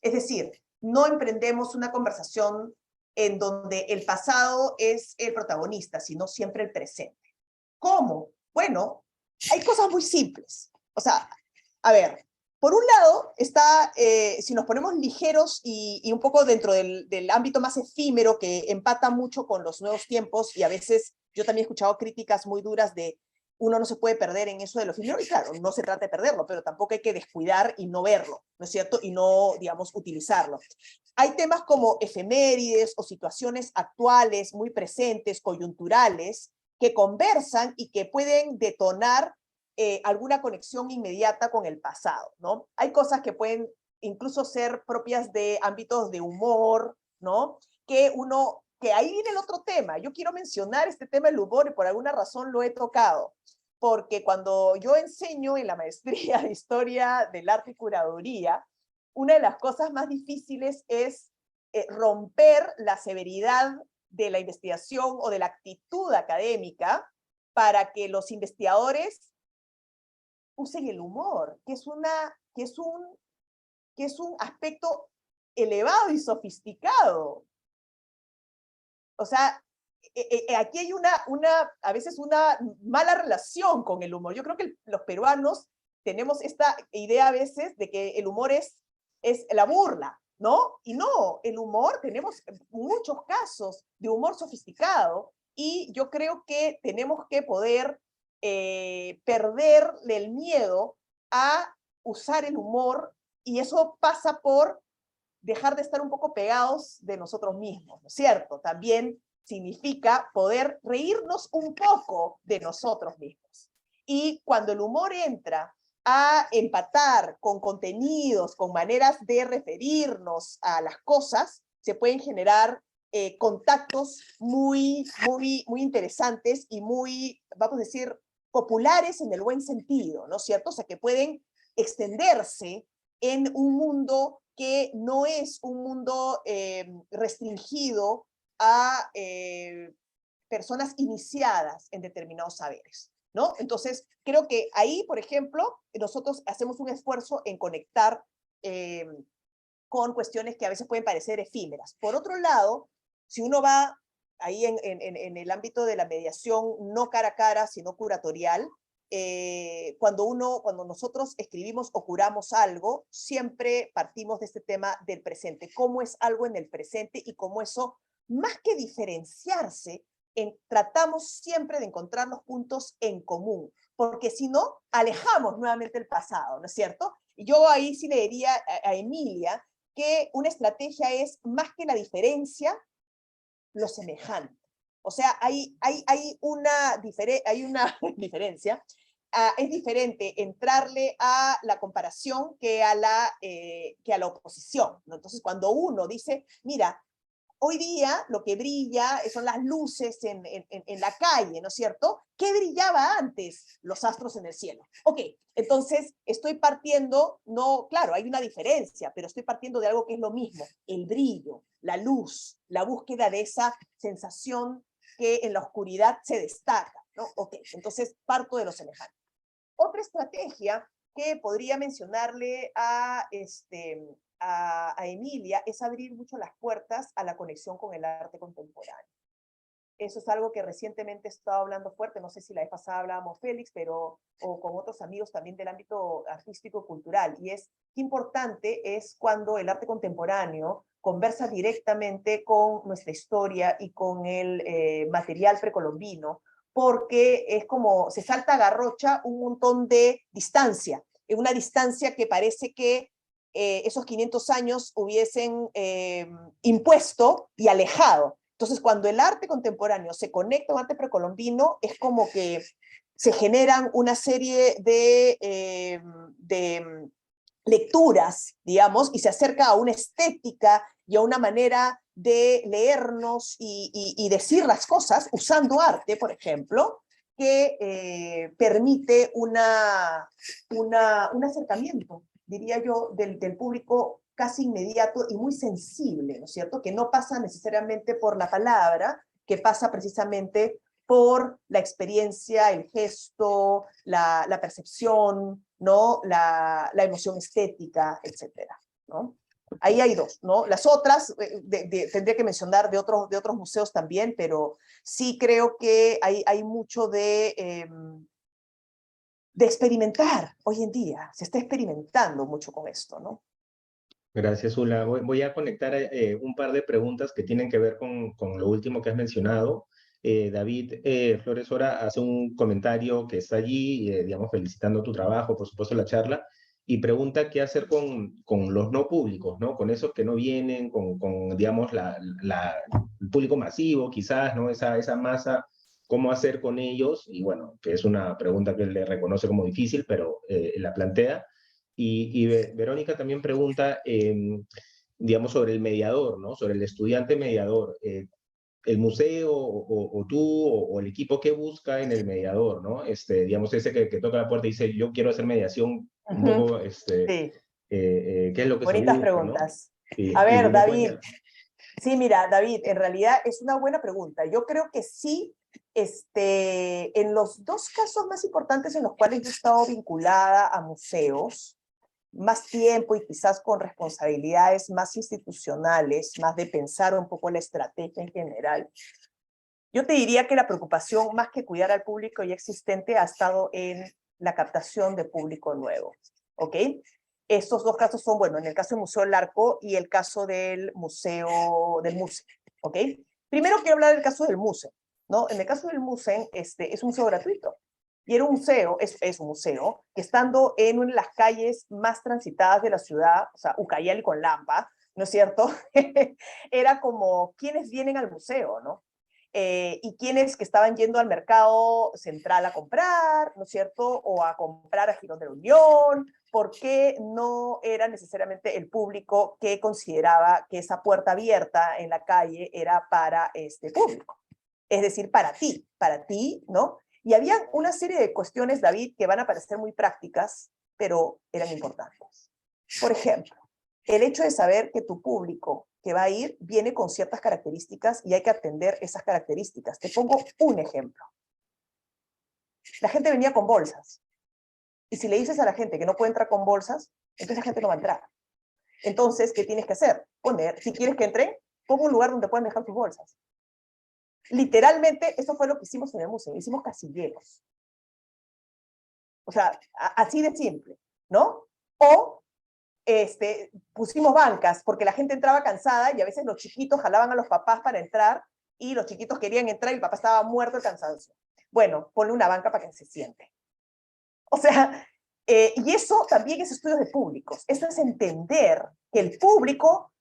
[SPEAKER 3] Es decir, no emprendemos una conversación en donde el pasado es el protagonista, sino siempre el presente. ¿Cómo? Bueno, hay cosas muy simples. O sea, a ver, por un lado está, si nos ponemos ligeros y un poco dentro del ámbito más efímero que empata mucho con los nuevos tiempos, y a veces yo también he escuchado críticas muy duras de uno no se puede perder en eso de lo efímero, y claro, no se trata de perderlo, pero tampoco hay que descuidar y no verlo, ¿no es cierto? Y no, digamos, utilizarlo. Hay temas como efemérides o situaciones actuales, muy presentes, coyunturales, que conversan y que pueden detonar alguna conexión inmediata con el pasado, ¿no? Hay cosas que pueden incluso ser propias de ámbitos de humor, ¿no? Que ahí viene el otro tema. Yo quiero mencionar este tema del humor y por alguna razón lo he tocado, porque cuando yo enseño en la maestría de Historia del Arte y Curaduría, una de las cosas más difíciles es romper la severidad de la investigación o de la actitud académica para que los investigadores usen el humor, que es un aspecto elevado y sofisticado. O sea, aquí hay a veces una mala relación con el humor. Yo creo que los peruanos tenemos esta idea a veces de que el humor es la burla, ¿no? Y no, el humor, tenemos muchos casos de humor sofisticado, y yo creo que tenemos que poder perderle el miedo a usar el humor, y eso pasa por dejar de estar un poco pegados de nosotros mismos, ¿no es cierto? También significa poder reírnos un poco de nosotros mismos. Y cuando el humor entra a empatar con contenidos, con maneras de referirnos a las cosas, se pueden generar contactos muy interesantes y muy, vamos a decir, populares en el buen sentido, ¿no es cierto? O sea, que pueden extenderse en un mundo que no es un mundo restringido a personas iniciadas en determinados saberes, ¿no? Entonces, creo que ahí, por ejemplo, nosotros hacemos un esfuerzo en conectar con cuestiones que a veces pueden parecer efímeras. Por otro lado, si uno va ahí en el ámbito de la mediación, no cara a cara, sino curatorial, cuando nosotros escribimos o curamos algo, siempre partimos de este tema del presente, cómo es algo en el presente y cómo eso, más que diferenciarse, tratamos siempre de encontrar los puntos en común, porque si no, alejamos nuevamente el pasado, ¿no es cierto? Y yo ahí sí le diría a Emilia que una estrategia es, más que la diferencia, lo semejante. O sea, hay una diferencia. Es diferente entrarle a la comparación que a la oposición, ¿no? Entonces, cuando uno dice, mira, hoy día lo que brilla son las luces en la calle, ¿no es cierto? ¿Qué brillaba antes? Los astros en el cielo. Ok, entonces estoy partiendo, no, claro, hay una diferencia, pero estoy partiendo de algo que es lo mismo, el brillo, la luz, la búsqueda de esa sensación que en la oscuridad se destaca. ¿no? Ok, entonces parto de lo semejante. Otra estrategia que podría mencionarle a Emilia es abrir mucho las puertas a la conexión con el arte contemporáneo. Eso es algo que recientemente he estado hablando fuerte, no sé si la vez pasada hablábamos Félix, o con otros amigos también del ámbito artístico-cultural, y es qué importante es cuando el arte contemporáneo conversa directamente con nuestra historia y con el material precolombino, porque es como se salta a garrocha un montón de distancia, en una distancia que parece que esos 500 años hubiesen impuesto y alejado. Entonces, cuando el arte contemporáneo se conecta a un arte precolombino, es como que se generan una serie de lecturas, digamos, y se acerca a una estética y a una manera de leernos y decir las cosas usando arte, por ejemplo, que permite un acercamiento, diría yo, del público casi inmediato y muy sensible, ¿no es cierto? Que no pasa necesariamente por la palabra, que pasa precisamente por la experiencia, el gesto, la percepción, ¿no? La emoción estética, etcétera, ¿no? Ahí hay dos, ¿no? Las otras, tendría que mencionar de otros museos también, pero sí creo que hay mucho de experimentar hoy en día. Se está experimentando mucho con esto, ¿no?
[SPEAKER 2] Gracias, Ula. Voy a conectar un par de preguntas que tienen que ver con lo último que has mencionado. David Flores Ora hace un comentario que está allí, digamos, felicitando tu trabajo, por supuesto, la charla, y pregunta qué hacer con los no públicos, ¿no? Con esos que no vienen, digamos, el público masivo, quizás, ¿no? Esa masa, ¿cómo hacer con ellos? Y bueno, que es una pregunta que él le reconoce como difícil, pero la plantea. Y Verónica también pregunta, digamos, sobre el mediador, ¿no? Sobre el estudiante mediador. El museo o tú o el equipo que busca en el mediador, ¿no? Digamos, ese que toca la puerta y dice, yo quiero hacer mediación, un poco,
[SPEAKER 3] Sí,
[SPEAKER 2] ¿qué es lo que se
[SPEAKER 3] bonitas
[SPEAKER 2] busca, ¿no?
[SPEAKER 3] preguntas. A
[SPEAKER 2] Y
[SPEAKER 3] ver,
[SPEAKER 2] no
[SPEAKER 3] David,
[SPEAKER 2] pueden...
[SPEAKER 3] sí, mira, David, en realidad es una buena pregunta. Yo creo que sí, en los dos casos más importantes en los cuales yo he estado vinculada a museos, más tiempo y quizás con responsabilidades más institucionales, más de pensar un poco la estrategia en general, yo te diría que la preocupación, más que cuidar al público ya existente, ha estado en la captación de público nuevo, ¿ok? Estos dos casos son, bueno, en el caso del Museo del Arco y el caso del Museo del MUSE, ¿ok? Primero quiero hablar del caso del MUSE, ¿no? En el caso del MUSE, es un museo gratuito. Y era un museo, es un museo, que estando en una de las calles más transitadas de la ciudad, o sea, Ucayali con Lampa, ¿no es cierto? Era como, ¿quiénes vienen al museo, no? Y quienes que estaban yendo al mercado central a comprar, ¿no es cierto? O a comprar a Girón de la Unión, porque no era necesariamente el público que consideraba que esa puerta abierta en la calle era para este público. Es decir, para ti, ¿no? Y había una serie de cuestiones, David, que van a parecer muy prácticas, pero eran importantes. Por ejemplo, el hecho de saber que tu público que va a ir viene con ciertas características y hay que atender esas características. Te pongo un ejemplo. La gente venía con bolsas. Y si le dices a la gente que no puede entrar con bolsas, entonces la gente no va a entrar. Entonces, ¿qué tienes que hacer? Si quieres que entren, pongo un lugar donde puedan dejar tus bolsas. Literalmente, eso fue lo que hicimos en el museo. Hicimos casilleros. O sea, así de simple, ¿no? O pusimos bancas porque la gente entraba cansada y a veces los chiquitos jalaban a los papás para entrar y los chiquitos querían entrar y el papá estaba muerto de cansancio. Bueno, ponle una banca para que se siente. O sea, y eso también es estudios de públicos. Eso es entender que el público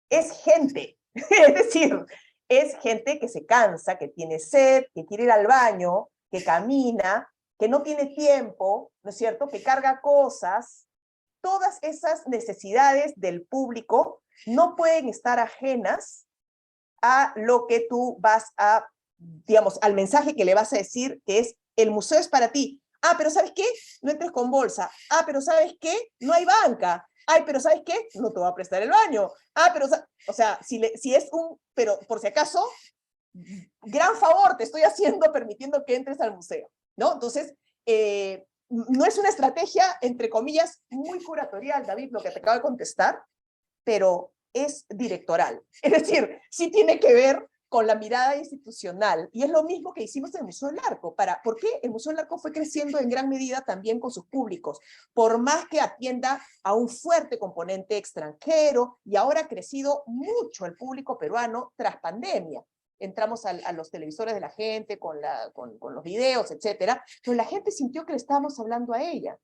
[SPEAKER 3] es gente. Es decir, es gente que se cansa, que tiene sed, que quiere ir al baño, que camina, que no tiene tiempo, ¿no es cierto? Que carga cosas. Todas esas necesidades del público no pueden estar ajenas a lo que tú vas a, digamos, al mensaje que le vas a decir, que es, el museo es para ti. Ah, pero ¿sabes qué? No entres con bolsa. Ah, pero ¿sabes qué? No hay banca. Ay, pero ¿sabes qué? No te va a prestar el baño. Ah, pero, o sea, si es un, pero por si acaso, gran favor te estoy haciendo permitiendo que entres al museo, ¿no? Entonces, no es una estrategia, entre comillas, muy curatorial, David, lo que te acabo de contestar, pero es directoral. Es decir, sí tiene que ver con la mirada institucional. Y es lo mismo que hicimos en el Museo del Arco. ¿Por qué? El Museo del Arco fue creciendo en gran medida también con sus públicos, por más que atienda a un fuerte componente extranjero, y ahora ha crecido mucho el público peruano tras pandemia. Entramos a los televisores de la gente, con los videos, etcétera, pero la gente sintió que le estábamos hablando a ella.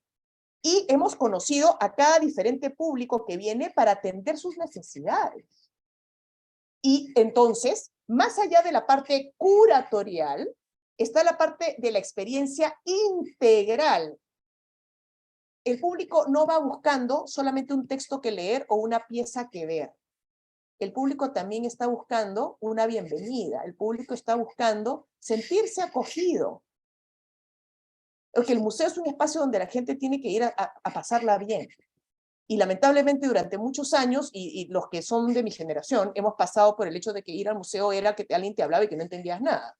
[SPEAKER 3] Y hemos conocido a cada diferente público que viene para atender sus necesidades. Y entonces, más allá de la parte curatorial, está la parte de la experiencia integral. El público no va buscando solamente un texto que leer o una pieza que ver. El público también está buscando una bienvenida. El público está buscando sentirse acogido. Porque el museo es un espacio donde la gente tiene que ir a pasarla bien. Y lamentablemente durante muchos años, y los que son de mi generación, hemos pasado por el hecho de que ir al museo era que alguien te hablaba y que no entendías nada.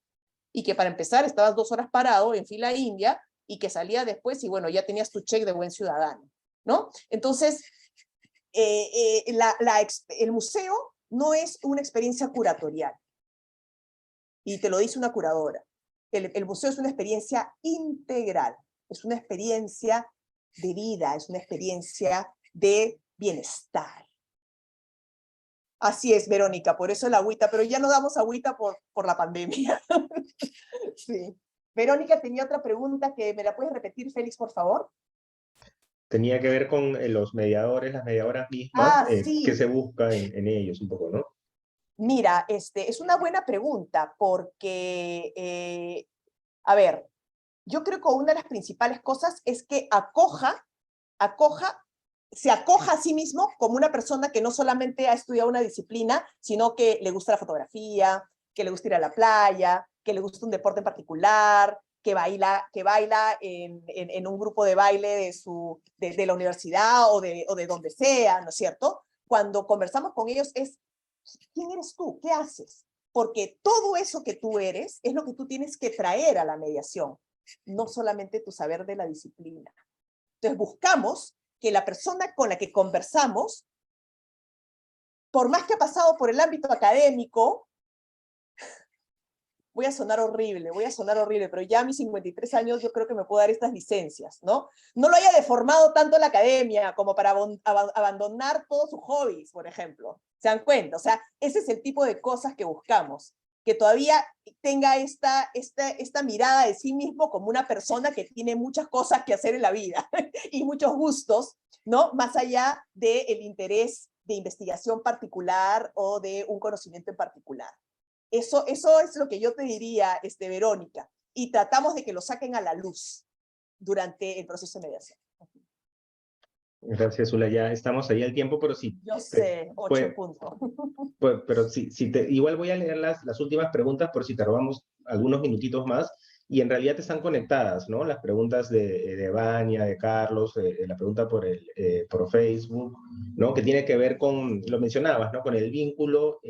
[SPEAKER 3] Y que para empezar estabas 2 horas parado en fila india y que salía después y bueno, ya tenías tu cheque de buen ciudadano, ¿no? Entonces, el museo no es una experiencia curatorial. Y te lo dice una curadora. El museo es una experiencia integral. Es una experiencia de vida, es una experiencia de bienestar. Así es, Verónica, por eso el agüita, pero ya no damos agüita por la pandemia. Sí. Verónica tenía otra pregunta que me la puedes repetir, Félix, por favor.
[SPEAKER 2] Tenía que ver con los mediadores, las mediadoras mismas, qué
[SPEAKER 3] Sí.
[SPEAKER 2] se busca en ellos un poco, ¿no?
[SPEAKER 3] Mira, es una buena pregunta porque, a ver, yo creo que una de las principales cosas es que se acoja a sí mismo como una persona que no solamente ha estudiado una disciplina, sino que le gusta la fotografía, que le gusta ir a la playa, que le gusta un deporte en particular, que baila en un grupo de baile de la universidad o de donde sea, ¿no es cierto? Cuando conversamos con ellos es, ¿quién eres tú? ¿Qué haces? Porque todo eso que tú eres es lo que tú tienes que traer a la mediación, no solamente tu saber de la disciplina. Entonces buscamos que la persona con la que conversamos, por más que ha pasado por el ámbito académico, voy a sonar horrible, pero ya a mis 53 años yo creo que me puedo dar estas licencias, ¿no? No lo haya deformado tanto la academia como para abandonar todos sus hobbies, por ejemplo. ¿Se dan cuenta? O sea, ese es el tipo de cosas que buscamos, que todavía tenga esta mirada de sí mismo como una persona que tiene muchas cosas que hacer en la vida y muchos gustos, ¿no? Más allá del interés de investigación particular o de un conocimiento en particular. Eso es lo que yo te diría, Verónica, y tratamos de que lo saquen a la luz durante el proceso de mediación.
[SPEAKER 2] Gracias, Zula. Ya estamos ahí al tiempo, pero sí.
[SPEAKER 3] Yo sé, 8 puntos.
[SPEAKER 2] Pero sí, igual voy a leer las últimas preguntas por si te robamos algunos minutitos más, y en realidad están conectadas, ¿no? Las preguntas de Vania, de Carlos, la pregunta por Facebook, ¿no? Que tiene que ver con, lo mencionabas, ¿no? Con el vínculo,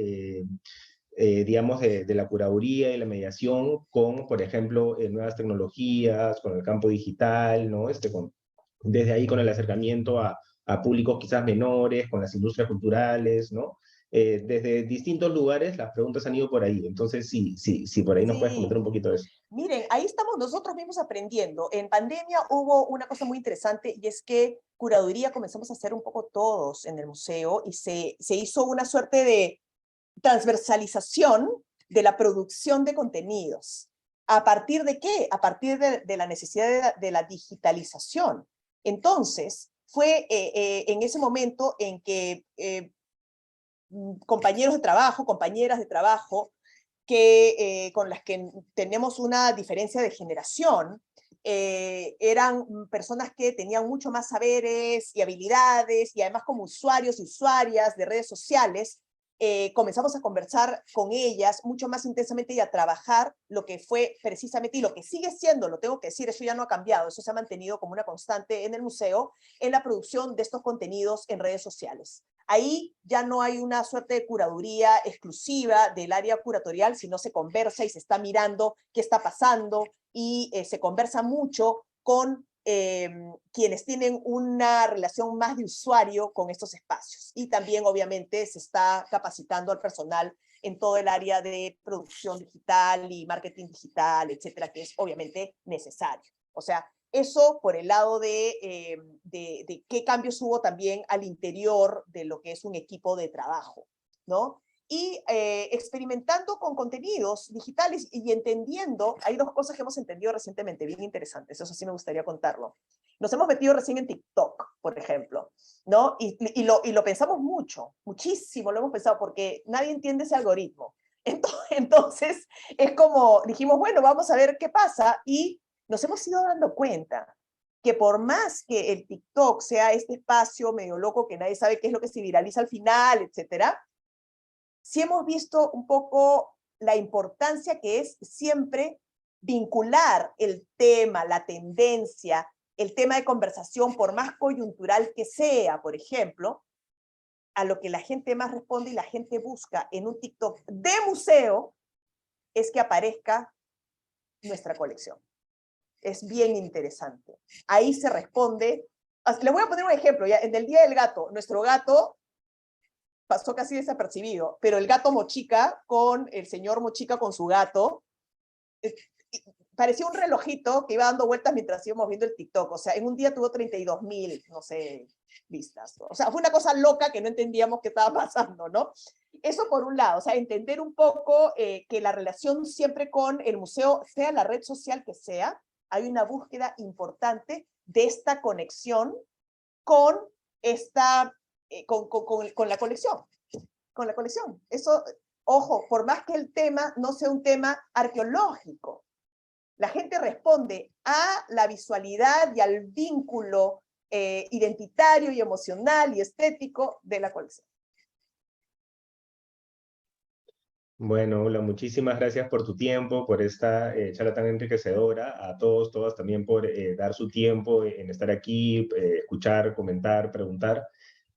[SPEAKER 2] digamos, de la curaduría y la mediación con, por ejemplo, nuevas tecnologías, con el campo digital, ¿no? Desde ahí con el acercamiento a públicos quizás menores, con las industrias culturales, ¿no? Desde distintos lugares las preguntas han ido por ahí. Entonces, sí, por ahí nos puedes comentar un poquito de eso.
[SPEAKER 3] Miren, ahí estamos nosotros mismos aprendiendo. En pandemia hubo una cosa muy interesante y es que curaduría comenzamos a hacer un poco todos en el museo y se hizo una suerte de transversalización de la producción de contenidos. ¿A partir de qué? A partir de la necesidad de la digitalización. Entonces, fue en ese momento en que compañeros de trabajo, compañeras de trabajo, con las que tenemos una diferencia de generación, eran personas que tenían mucho más saberes y habilidades, y además como usuarios y usuarias de redes sociales, comenzamos a conversar con ellas mucho más intensamente y a trabajar lo que fue precisamente, y lo que sigue siendo, lo tengo que decir, eso ya no ha cambiado, eso se ha mantenido como una constante en el museo, en la producción de estos contenidos en redes sociales. Ahí ya no hay una suerte de curaduría exclusiva del área curatorial, sino se conversa y se está mirando qué está pasando y se conversa mucho con quienes tienen una relación más de usuario con estos espacios. Y también, obviamente, se está capacitando al personal en todo el área de producción digital y marketing digital, etcétera, que es obviamente necesario. O sea, eso por el lado de qué cambios hubo también al interior de lo que es un equipo de trabajo, ¿no? Y experimentando con contenidos digitales y entendiendo, hay dos cosas que hemos entendido recientemente, bien interesantes, eso sí me gustaría contarlo. Nos hemos metido recién en TikTok, por ejemplo, ¿no? Y lo pensamos mucho, muchísimo lo hemos pensado, porque nadie entiende ese algoritmo. Entonces, es como, dijimos, bueno, vamos a ver qué pasa, y nos hemos ido dando cuenta que por más que el TikTok sea este espacio medio loco que nadie sabe qué es lo que se viraliza al final, etcétera, sí hemos visto un poco la importancia que es siempre vincular el tema, la tendencia, el tema de conversación, por más coyuntural que sea, por ejemplo, a lo que la gente más responde y la gente busca en un TikTok de museo, es que aparezca nuestra colección. Es bien interesante. Ahí se responde. Le voy a poner un ejemplo. Ya, en el Día del Gato, nuestro gato pasó casi desapercibido, pero el gato Mochica con el señor Mochica con su gato, parecía un relojito que iba dando vueltas mientras íbamos viendo el TikTok. O sea, en un día tuvo 32,000, no sé, vistas. O sea, fue una cosa loca que no entendíamos qué estaba pasando, ¿no? Eso por un lado, o sea, entender un poco que la relación siempre con el museo, sea la red social que sea, hay una búsqueda importante de esta conexión con esta, con la colección. Con la colección. Eso, ojo, por más que el tema no sea un tema arqueológico, la gente responde a la visualidad y al vínculo identitario y emocional y estético de la colección.
[SPEAKER 2] Bueno, Ula, muchísimas gracias por tu tiempo, por esta charla tan enriquecedora. A todos, todas también por dar su tiempo en estar aquí, escuchar, comentar, preguntar.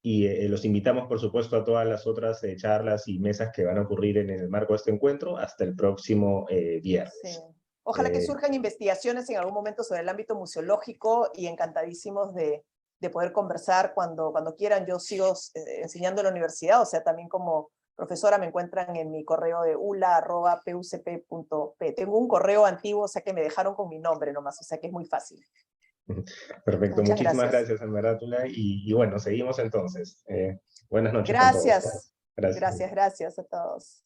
[SPEAKER 2] Y los invitamos, por supuesto, a todas las otras charlas y mesas que van a ocurrir en el marco de este encuentro hasta el próximo viernes.
[SPEAKER 3] Sí. Ojalá que surjan investigaciones en algún momento sobre el ámbito museológico, y encantadísimos de poder conversar cuando quieran. Yo sigo enseñando en la universidad, o sea, también como profesora me encuentran en mi correo de ula@pucp.p. Tengo un correo antiguo, o sea, que me dejaron con mi nombre nomás, o sea, que es muy fácil.
[SPEAKER 2] Perfecto,
[SPEAKER 3] Muchas
[SPEAKER 2] muchísimas
[SPEAKER 3] gracias.
[SPEAKER 2] gracias, en verdad, Ula. Y bueno, seguimos entonces. Buenas noches con todos.
[SPEAKER 3] Gracias.
[SPEAKER 2] Gracias.
[SPEAKER 3] Gracias a todos.